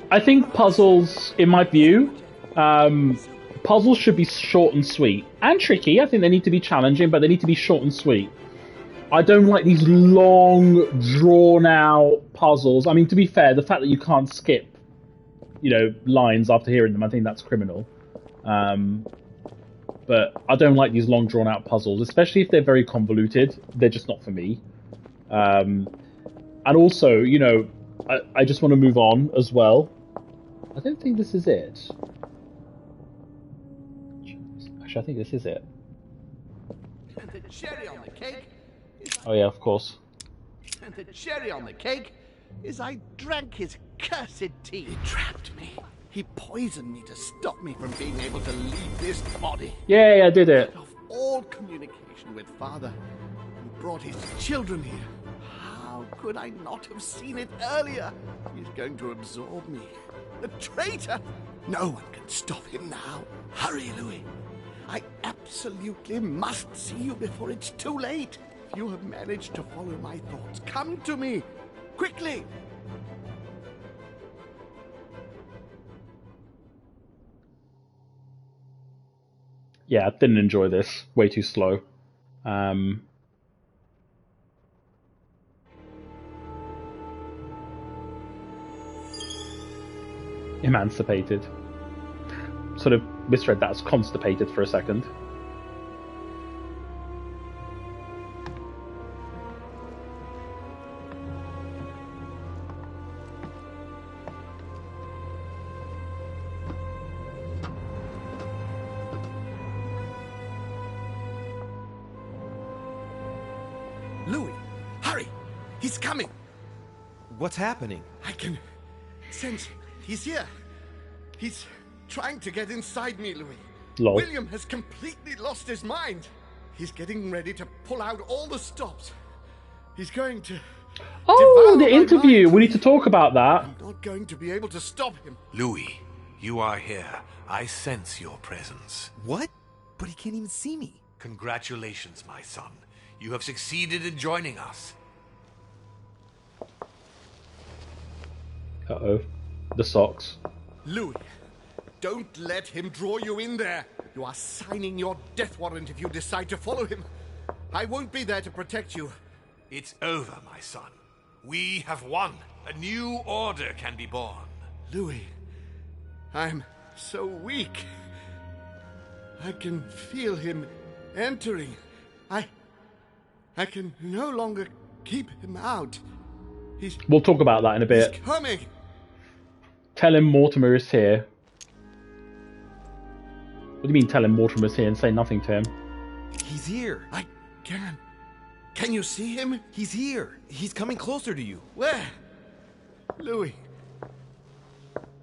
[SPEAKER 2] I think puzzles, in my view, puzzles should be short and sweet. And tricky. I think they need to be challenging, but they need to be short and sweet. I don't like these long, drawn-out puzzles. I mean, to be fair, the fact that you can't skip, you know, lines after hearing them, I think that's criminal. But I don't like these long, drawn-out puzzles, especially if they're very convoluted. They're just not for me. And also, you know, I just want to move on as well. I don't think this is it. Actually, I think this is it.
[SPEAKER 6] And the cherry on the cake is...
[SPEAKER 2] Oh yeah, of course.
[SPEAKER 6] And the cherry on the cake is I drank his cursed tea. He trapped me. He poisoned me to stop me from being able to leave this body.
[SPEAKER 2] Yay, I did it.
[SPEAKER 6] Of all communication with Father, who brought his children here. How could I not have seen it earlier? He's going to absorb me. The traitor! No one can stop him now. Hurry, Louis. I absolutely must see you before it's too late. If you have managed to follow my thoughts, come to me. Quickly!
[SPEAKER 2] Yeah, I didn't enjoy this. Way too slow. Emancipated. So sort of misread that as constipated for a second.
[SPEAKER 6] Louis, hurry! He's coming!
[SPEAKER 7] What's happening?
[SPEAKER 6] I can sense he's here. He's trying to get inside me, Louis.
[SPEAKER 2] Lol.
[SPEAKER 6] William has completely lost his mind. He's getting ready to pull out all the stops. He's going to...
[SPEAKER 2] Oh,
[SPEAKER 6] devour
[SPEAKER 2] the
[SPEAKER 6] my
[SPEAKER 2] interview!
[SPEAKER 6] mind.
[SPEAKER 2] We need to talk about that.
[SPEAKER 6] I'm not going to be able to stop him.
[SPEAKER 4] Louis, you are here. I sense your presence.
[SPEAKER 7] What? But he can't even see me.
[SPEAKER 4] Congratulations, my son. You have succeeded in joining us.
[SPEAKER 2] Uh-oh. The socks.
[SPEAKER 6] Louis, don't let him draw you in there. You are signing your death warrant if you decide to follow him. I won't be there to protect you.
[SPEAKER 4] It's over, my son. We have won. A new order can be born.
[SPEAKER 6] Louis, I'm so weak. I can feel him entering. I can no longer keep him out.
[SPEAKER 2] We'll talk about that in a bit.
[SPEAKER 6] He's coming.
[SPEAKER 2] Tell him Mortimer is here. What do you mean tell him Mortimer is here and say nothing to him?
[SPEAKER 7] He's here.
[SPEAKER 6] I can. Can you see him?
[SPEAKER 7] He's here. He's coming closer to you.
[SPEAKER 6] Where? Louis.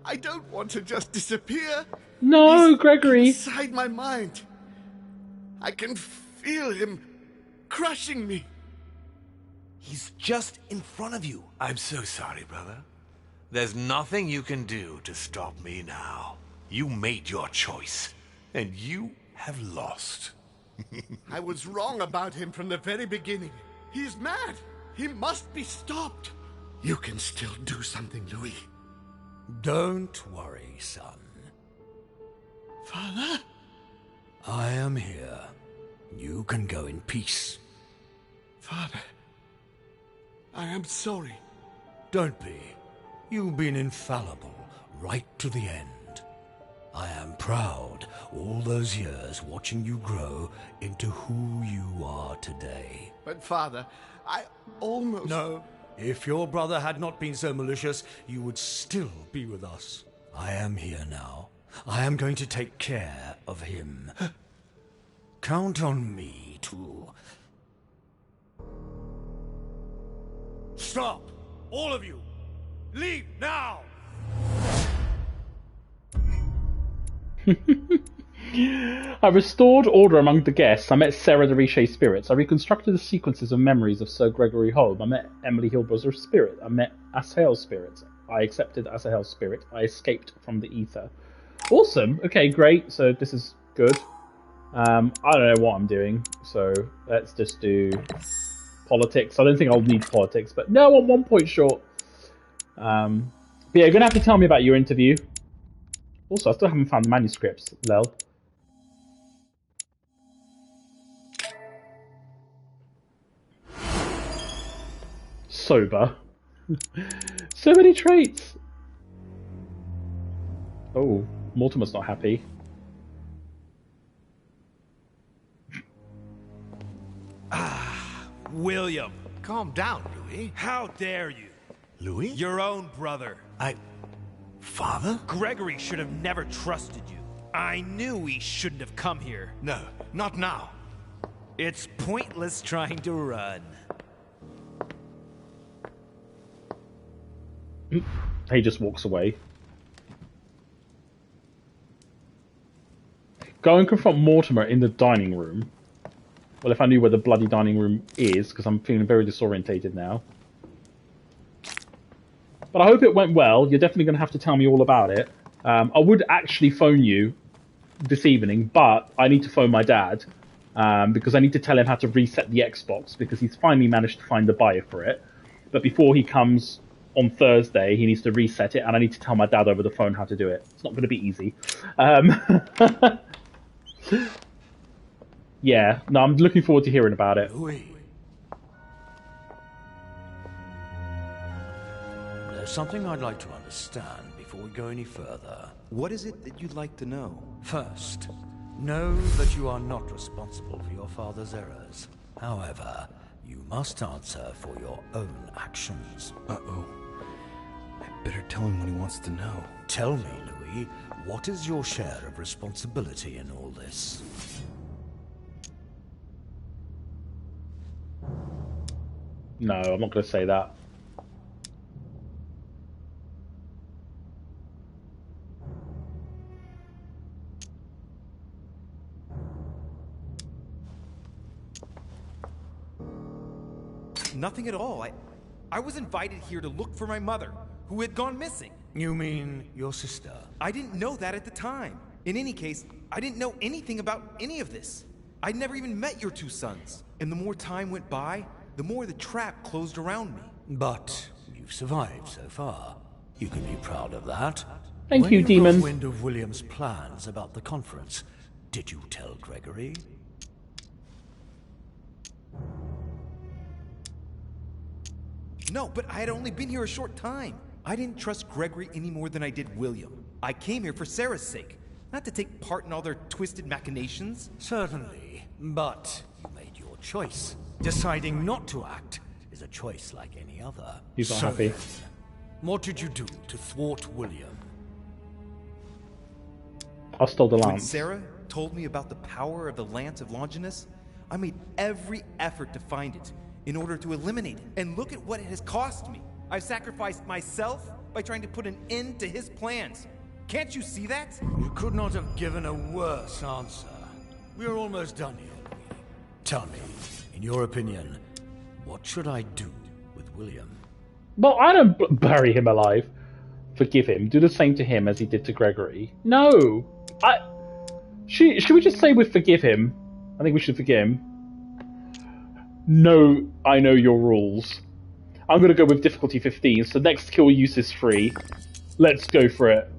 [SPEAKER 6] I don't want to just disappear.
[SPEAKER 2] No,
[SPEAKER 6] He's
[SPEAKER 2] Gregory.
[SPEAKER 6] inside my mind. I can feel him crushing me.
[SPEAKER 7] He's just in front of you.
[SPEAKER 4] I'm so sorry, brother. There's nothing you can do to stop me now. You made your choice, and you have lost.
[SPEAKER 6] I was wrong about him from the very beginning. He's mad. He must be stopped. You can still do something, Louis.
[SPEAKER 8] Don't worry, son.
[SPEAKER 6] Father?
[SPEAKER 8] I am here. You can go in peace.
[SPEAKER 6] Father, I am sorry.
[SPEAKER 8] Don't be. You've been infallible right to the end. I am proud all those years watching you grow into who you are today.
[SPEAKER 6] But Father, I almost...
[SPEAKER 8] No, if your brother had not been so malicious, you would still be with us. I am here now. I am going to take care of him. Count on me to... Stop! All of you! Leave now!
[SPEAKER 2] I restored order among the guests. I met Sarah de Richet's spirits. I reconstructed the sequences of memories of Sir Gregory Holm. I met Emily Hillborough's spirit. I met Asael's spirit. I accepted Asael's spirit. I escaped from the ether. Awesome. Okay, great. So this is good. I don't know what I'm doing. So let's just do politics. I don't think I'll need politics, but no, I'm 1 point short. But yeah, you're gonna have to tell me about your interview. Also, I still haven't found the manuscripts, Lel. Sober. So many traits. Oh, Mortimer's not happy.
[SPEAKER 9] William,
[SPEAKER 4] Calm down, Louis.
[SPEAKER 9] how dare you?
[SPEAKER 4] Louis?
[SPEAKER 9] Your own brother.
[SPEAKER 4] Father?
[SPEAKER 9] Gregory should have never trusted you. I knew he shouldn't have come here.
[SPEAKER 4] No, not now.
[SPEAKER 9] It's pointless trying to run.
[SPEAKER 2] He just walks away. Go and confront Mortimer in the dining room. Well, if I knew where the bloody dining room is, because I'm feeling very disorientated now. But I hope it went well. You're definitely going to have to tell me all about it. I would actually phone you this evening, but I need to phone my dad because I need to tell him how to reset the Xbox because he's finally managed to find the buyer for it. But before he comes on Thursday, he needs to reset it, and I need to tell my dad over the phone how to do it. It's not going to be easy. Yeah, no, I'm looking forward to hearing about it.
[SPEAKER 8] Louis. there's something I'd like to understand before we go any further.
[SPEAKER 7] What is it that you'd like to know?
[SPEAKER 8] First, know that you are not responsible for your father's errors. However, you must answer for your own actions.
[SPEAKER 3] Uh-oh. I better tell him what he wants to know.
[SPEAKER 8] Tell me, Louis, what is your share of responsibility in all this?
[SPEAKER 2] No, I'm not going to say that.
[SPEAKER 7] Nothing at all. I was invited here to look for my mother, who had gone missing.
[SPEAKER 8] You mean your sister?
[SPEAKER 7] I didn't know that at the time. In any case, I didn't know anything about any of this. I'd never even met your two sons. And the more time went by, the more the trap closed around me.
[SPEAKER 8] But you've survived so far. You can be proud of that.
[SPEAKER 2] Thank you,
[SPEAKER 8] When
[SPEAKER 2] demon.
[SPEAKER 8] you got wind of William's plans about the conference, did you tell Gregory?
[SPEAKER 7] No, but I had only been here a short time. I didn't trust Gregory any more than I did William. I came here for Sarah's sake, not to take part in all their twisted machinations.
[SPEAKER 8] Certainly, but you made your choice. Deciding not to act is a choice like any other.
[SPEAKER 2] He's not happy.
[SPEAKER 8] Then, what did you do to thwart William?
[SPEAKER 2] I stole the
[SPEAKER 7] When
[SPEAKER 2] lance.
[SPEAKER 7] Sarah told me about the power of the Lance of Longinus, I made every effort to find it in order to eliminate it. And look at what it has cost me. I've sacrificed myself by trying to put an end to his plans. Can't you see that?
[SPEAKER 8] You could not have given a worse answer. We are almost done here, Louis. Tell me, in your opinion, what should I do with William?
[SPEAKER 2] Well, I don't bury him alive. Forgive him. Do the same to him as he did to Gregory. No. Should we just say we forgive him? I think we should forgive him. No, I know your rules. I'm going to go with difficulty 15, so next kill use is free. Let's go for it.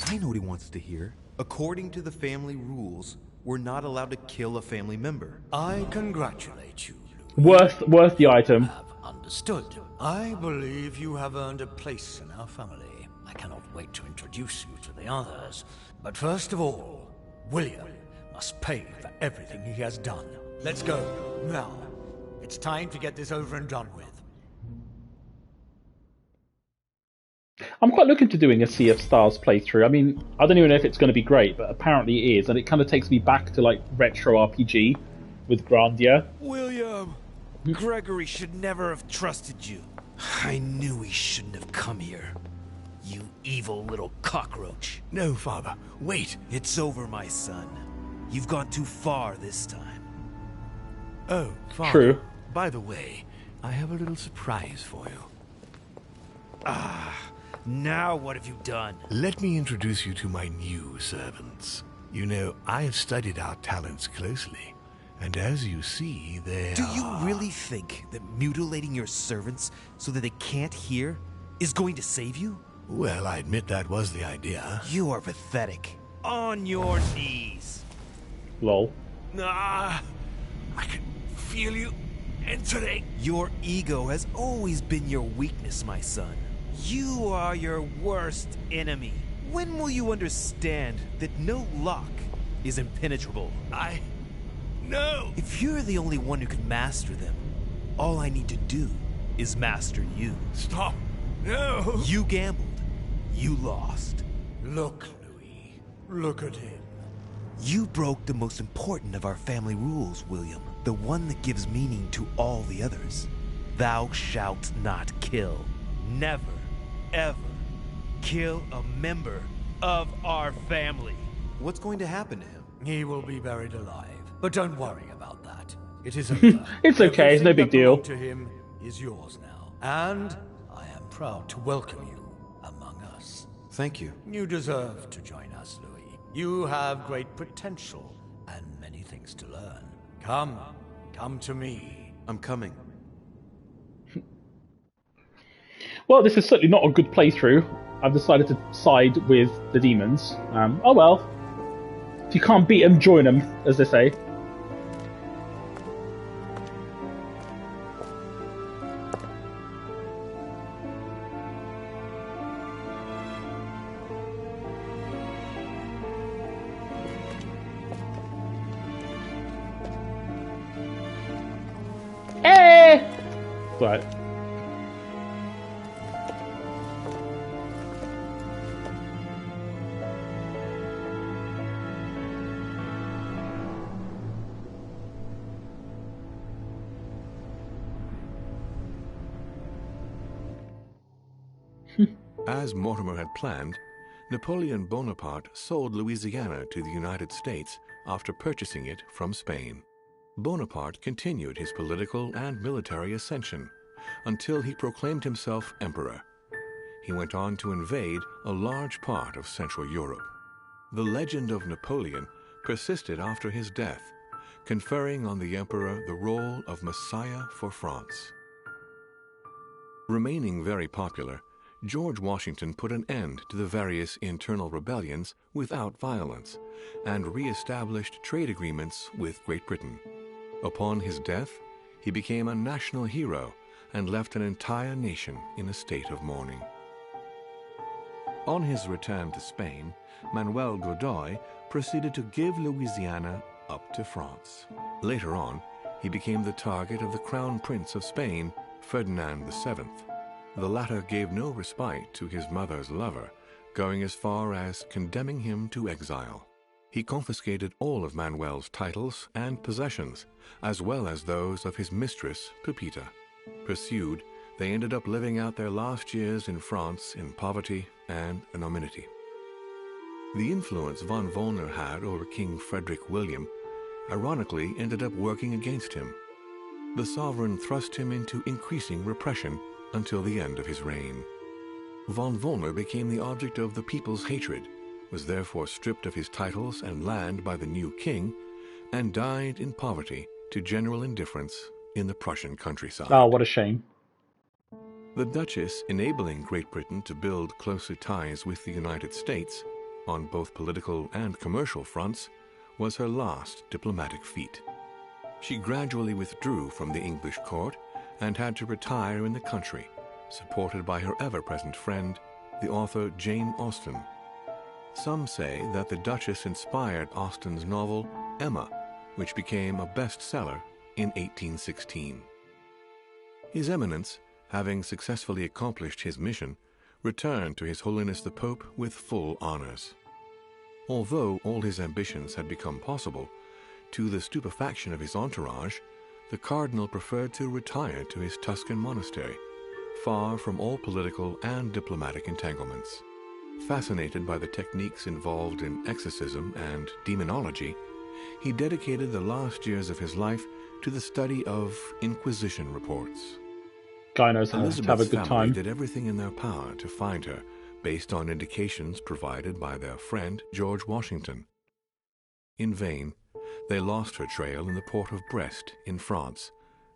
[SPEAKER 3] I know what he wants to hear.
[SPEAKER 7] According to the family rules, we're not allowed to kill a family member.
[SPEAKER 8] I congratulate you, Louis.
[SPEAKER 2] Worth the item.
[SPEAKER 8] Have understood. I believe you have earned a place in our family. I cannot wait to introduce you to the others. But first of all, William must pay for everything he has done. Let's go, now. It's time to get this over and done with.
[SPEAKER 2] I'm quite looking to doing a Sea of Stars playthrough. I mean, I don't even know if it's going to be great, but apparently it is, and it kind of takes me back to like retro RPG with Grandia.
[SPEAKER 9] William! Gregory should never have trusted you.
[SPEAKER 3] I knew he shouldn't have come here.
[SPEAKER 9] You evil little cockroach.
[SPEAKER 4] No, Father. Wait.
[SPEAKER 9] It's over, my son. You've gone too far this time.
[SPEAKER 4] Oh, Father.
[SPEAKER 2] True.
[SPEAKER 4] By the way, I have a little surprise for you.
[SPEAKER 9] Now what have you done?
[SPEAKER 4] Let me introduce you to my new servants. You know, I have studied our talents closely, and as you see, they
[SPEAKER 9] Do you really think that mutilating your servants so that they can't hear is going to save you?
[SPEAKER 4] Well, I admit that was the idea.
[SPEAKER 9] You are pathetic. On your knees.
[SPEAKER 2] Lol.
[SPEAKER 4] I can feel you entering.
[SPEAKER 9] Your ego has always been your weakness, my son. You are your worst enemy. When will you understand that no lock is impenetrable?
[SPEAKER 4] No!
[SPEAKER 9] If you're the only one who can master them, all I need to do is master you.
[SPEAKER 4] Stop! No!
[SPEAKER 9] You gambled. You lost.
[SPEAKER 8] Look, Louis. Look at him.
[SPEAKER 9] You broke the most important of our family rules, William. The one that gives meaning to all the others. Thou shalt not kill. Never, ever kill a member of our family.
[SPEAKER 7] What's going to happen to him?
[SPEAKER 8] He will be buried alive. But don't worry about that. It is over.
[SPEAKER 2] It's okay, it's no big
[SPEAKER 8] Everything that
[SPEAKER 2] deal.
[SPEAKER 8] belonged to him is yours now. And I am proud to welcome you among us.
[SPEAKER 7] Thank you.
[SPEAKER 8] You deserve to join us, Louis. You have great potential and many things to learn. Come to me.
[SPEAKER 7] I'm coming.
[SPEAKER 2] Well, this is certainly not a good playthrough. I've decided to side with the demons. Oh well. If you can't beat them, join them, as they say. Right.
[SPEAKER 10] As Mortimer had planned, Napoleon Bonaparte sold Louisiana to the United States after purchasing it from Spain. Bonaparte continued his political and military ascension until he proclaimed himself emperor. He went on to invade a large part of Central Europe. The legend of Napoleon persisted after his death, conferring on the emperor the role of Messiah for France. Remaining very popular, George Washington put an end to the various internal rebellions without violence and re-established trade agreements with Great Britain. Upon his death, he became a national hero and left an entire nation in a state of mourning. On his return to Spain, Manuel Godoy proceeded to give Louisiana up to France. Later on, he became the target of the Crown Prince of Spain, Ferdinand VII. The latter gave no respite to his mother's lover, going as far as condemning him to exile. He confiscated all of Manuel's titles and possessions, as well as those of his mistress, Pepita. Pursued, they ended up living out their last years in France in poverty and anonymity. The influence von Wollner had over King Frederick William ironically ended up working against him. The sovereign thrust him into increasing repression until the end of his reign. Von Wollner became the object of the people's hatred, was therefore stripped of his titles and land by the new king, and died in poverty to general indifference in the Prussian countryside.
[SPEAKER 2] Oh, what a shame.
[SPEAKER 10] The Duchess, enabling Great Britain to build closer ties with the United States, on both political and commercial fronts, was her last diplomatic feat. She gradually withdrew from the English court and had to retire in the country, supported by her ever-present friend, the author Jane Austen. Some say that the Duchess inspired Austen's novel Emma, which became a bestseller in 1816. His Eminence, having successfully accomplished his mission, returned to His Holiness the Pope with full honors. Although all his ambitions had become possible, to the stupefaction of his entourage, the Cardinal preferred to retire to his Tuscan monastery, far from all political and diplomatic entanglements. Fascinated by the techniques involved in exorcism and demonology, he dedicated the last years of his life to the study of Inquisition reports.
[SPEAKER 2] Guy knows how to have a good time.
[SPEAKER 10] Did everything in their power to find her, based on indications provided by their friend George Washington. In vain, they lost her trail in the port of Brest in France,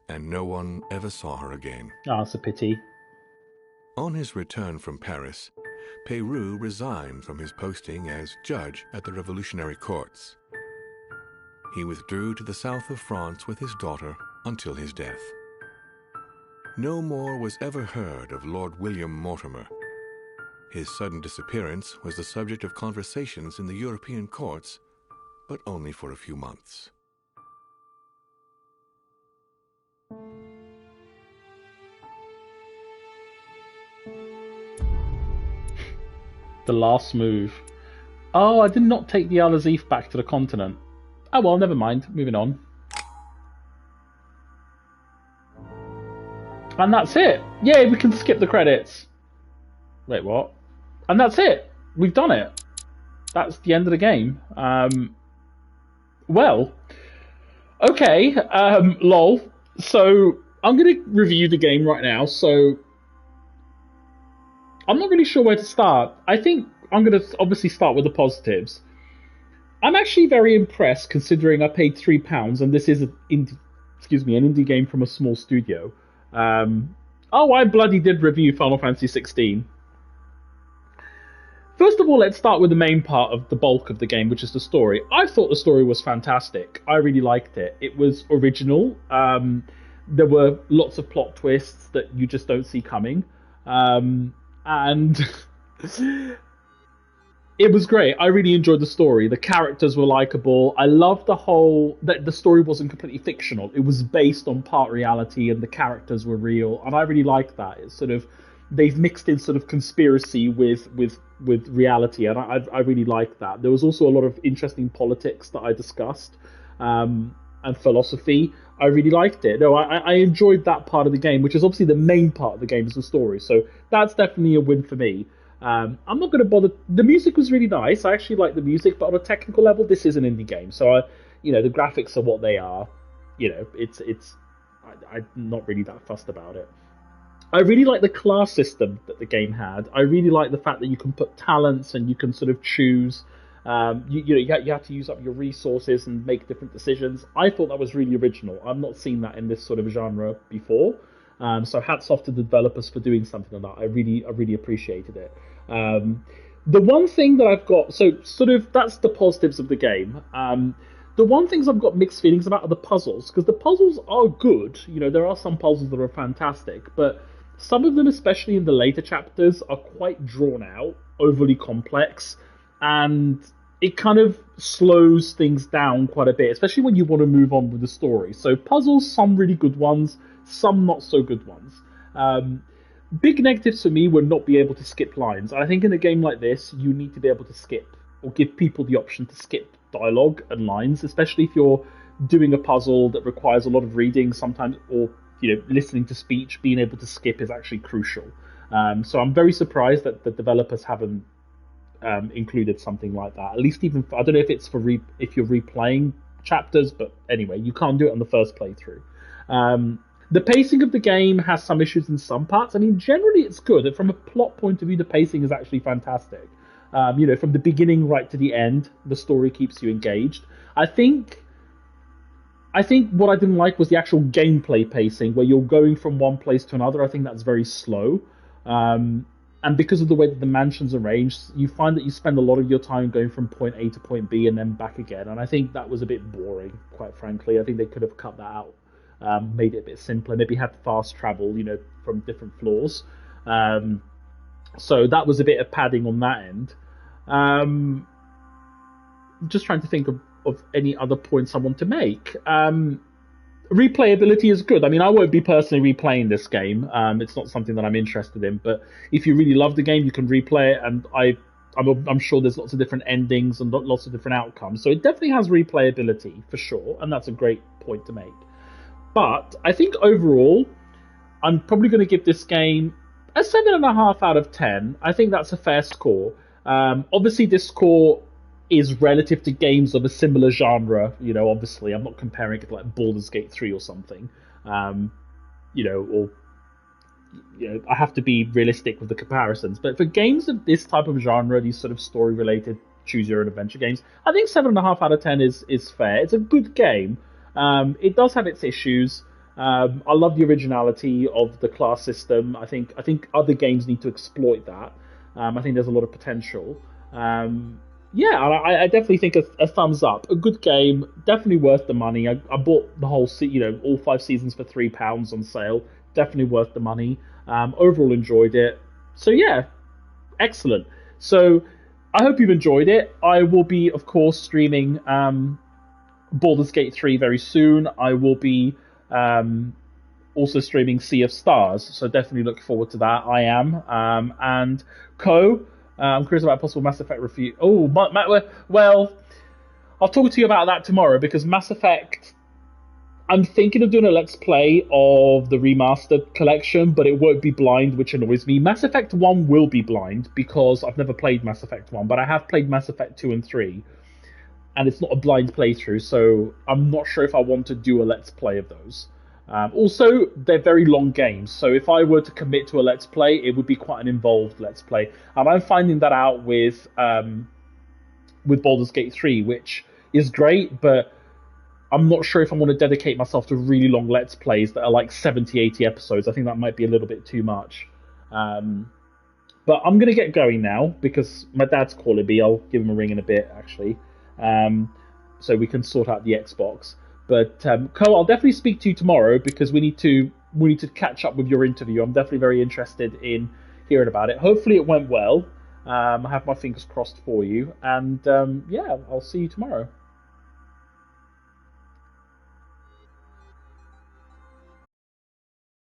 [SPEAKER 10] and no one ever saw her again.
[SPEAKER 2] Ah, it's a pity.
[SPEAKER 10] On his return from Paris, Peyroux resigned from his posting as judge at the revolutionary courts. He withdrew to the south of France with his daughter until his death. No more was ever heard of Lord William Mortimer. His sudden disappearance was the subject of conversations in the European courts, but only for a few months.
[SPEAKER 2] The last move. Oh, I did not take the Al-Azif back to the continent. Oh well, never mind. Moving on. And that's it. Yay, we can skip the credits. Wait, what? And that's it. We've done it. That's the end of the game. Well, okay. Lol. So I'm going to review the game right now. So I'm not really sure where to start. I think I'm going to obviously start with the positives. I'm actually very impressed considering I paid £3 and this is an indie game from a small studio. I bloody did review Final Fantasy 16. First of all, let's start with the main part of the bulk of the game, which is the story. I thought the story was fantastic. I really liked it. It was original. There were lots of plot twists that you just don't see coming. And It was great. I really enjoyed the story. The characters were likable. I loved that the story wasn't completely fictional. It was based on part reality, and the characters were real. And I really liked that. It's sort of they've mixed in sort of conspiracy with reality, and I really liked that. There was also a lot of interesting politics that I discussed, and philosophy. I really liked it. No, I enjoyed that part of the game, which is obviously the main part of the game is the story. So that's definitely a win for me. I'm not going to bother. The music was really nice. I actually like the music, but on a technical level, this is an indie game. So the graphics are what they are. I'm not really that fussed about it. I really like the class system that the game had. I really like the fact that you can put talents and you can sort of choose. You have to use up your resources and make different decisions. I thought that was really original. I've not seen that in this sort of genre before. So hats off to the developers for doing something like that. I really appreciated it. The one thing that I've got, so sort of that's the positives of the game. The one things I've got mixed feelings about are the puzzles, because the puzzles are good. There are some puzzles that are fantastic, but some of them, especially in the later chapters, are quite drawn out, overly complex, and it kind of slows things down quite a bit, especially when you want to move on with the story. So puzzles, some really good ones, some not so good ones. Big negatives for me were not be able to skip lines. And I think in a game like this, you need to be able to skip, or give people the option to skip dialogue and lines, especially if you're doing a puzzle that requires a lot of reading sometimes, or listening to speech. Being able to skip is actually crucial. So I'm very surprised that the developers haven't included something like that. At least even I don't know if it's for if you're replaying chapters, but anyway, you can't do it on the first playthrough. The pacing of the game has some issues in some parts. I mean, generally it's good. And from a plot point of view, the pacing is actually fantastic. From the beginning right to the end, the story keeps you engaged. I think what I didn't like was the actual gameplay pacing, where you're going from one place to another. I think that's very slow. And because of the way that the mansion's arranged, you find that you spend a lot of your time going from point A to point B and then back again. And I think that was a bit boring, quite frankly. I think they could have cut that out, made it a bit simpler, maybe had fast travel, from different floors. So that was a bit of padding on that end. Just trying to think of any other points I want to make. Replayability is good. I mean, I won't be personally replaying this game. It's not something that I'm interested in. But if you really love the game, you can replay it, and I'm sure there's lots of different endings and lots of different outcomes. So it definitely has replayability for sure, and that's a great point to make. But I think overall, I'm probably going to give this game a 7.5 out of 10. I think that's a fair score. Obviously, this score is relative to games of a similar genre. Obviously, I'm not comparing it to like Baldur's Gate 3 or something. I have to be realistic with the comparisons. But for games of this type of genre, these sort of story-related choose-your-own-adventure games, I think 7.5 out of 10 is fair. It's a good game. It does have its issues. I love the originality of the class system. I think other games need to exploit that. I think there's a lot of potential. I definitely think a thumbs up. A good game, definitely worth the money. I bought the whole, all 5 seasons for £3 on sale. Definitely worth the money. Overall enjoyed it. So yeah, excellent. So I hope you've enjoyed it. I will be, of course, streaming Baldur's Gate 3 very soon. I will be also streaming Sea of Stars, so definitely look forward to that. I am. And I'm curious about a possible Mass Effect review. Oh, well, I'll talk to you about that tomorrow, because Mass Effect, I'm thinking of doing a Let's Play of the remastered collection, but it won't be blind, which annoys me. Mass Effect 1 will be blind, because I've never played Mass Effect 1, but I have played Mass Effect 2 and 3, and it's not a blind playthrough, so I'm not sure if I want to do a Let's Play of those. Also, they're very long games, so if I were to commit to a Let's Play, it would be quite an involved Let's Play. And I'm finding that out with Baldur's Gate 3, which is great, but I'm not sure if I want to dedicate myself to really long Let's Plays that are like 70, 80 episodes. I think that might be a little bit too much. But I'm going to get going now, because my dad's calling me. I'll give him a ring in a bit, actually, so we can sort out the Xbox. But Cole, I'll definitely speak to you tomorrow, because we need to catch up with your interview. I'm definitely very interested in hearing about it. Hopefully it went well. I have my fingers crossed for you, and yeah, I'll see you tomorrow.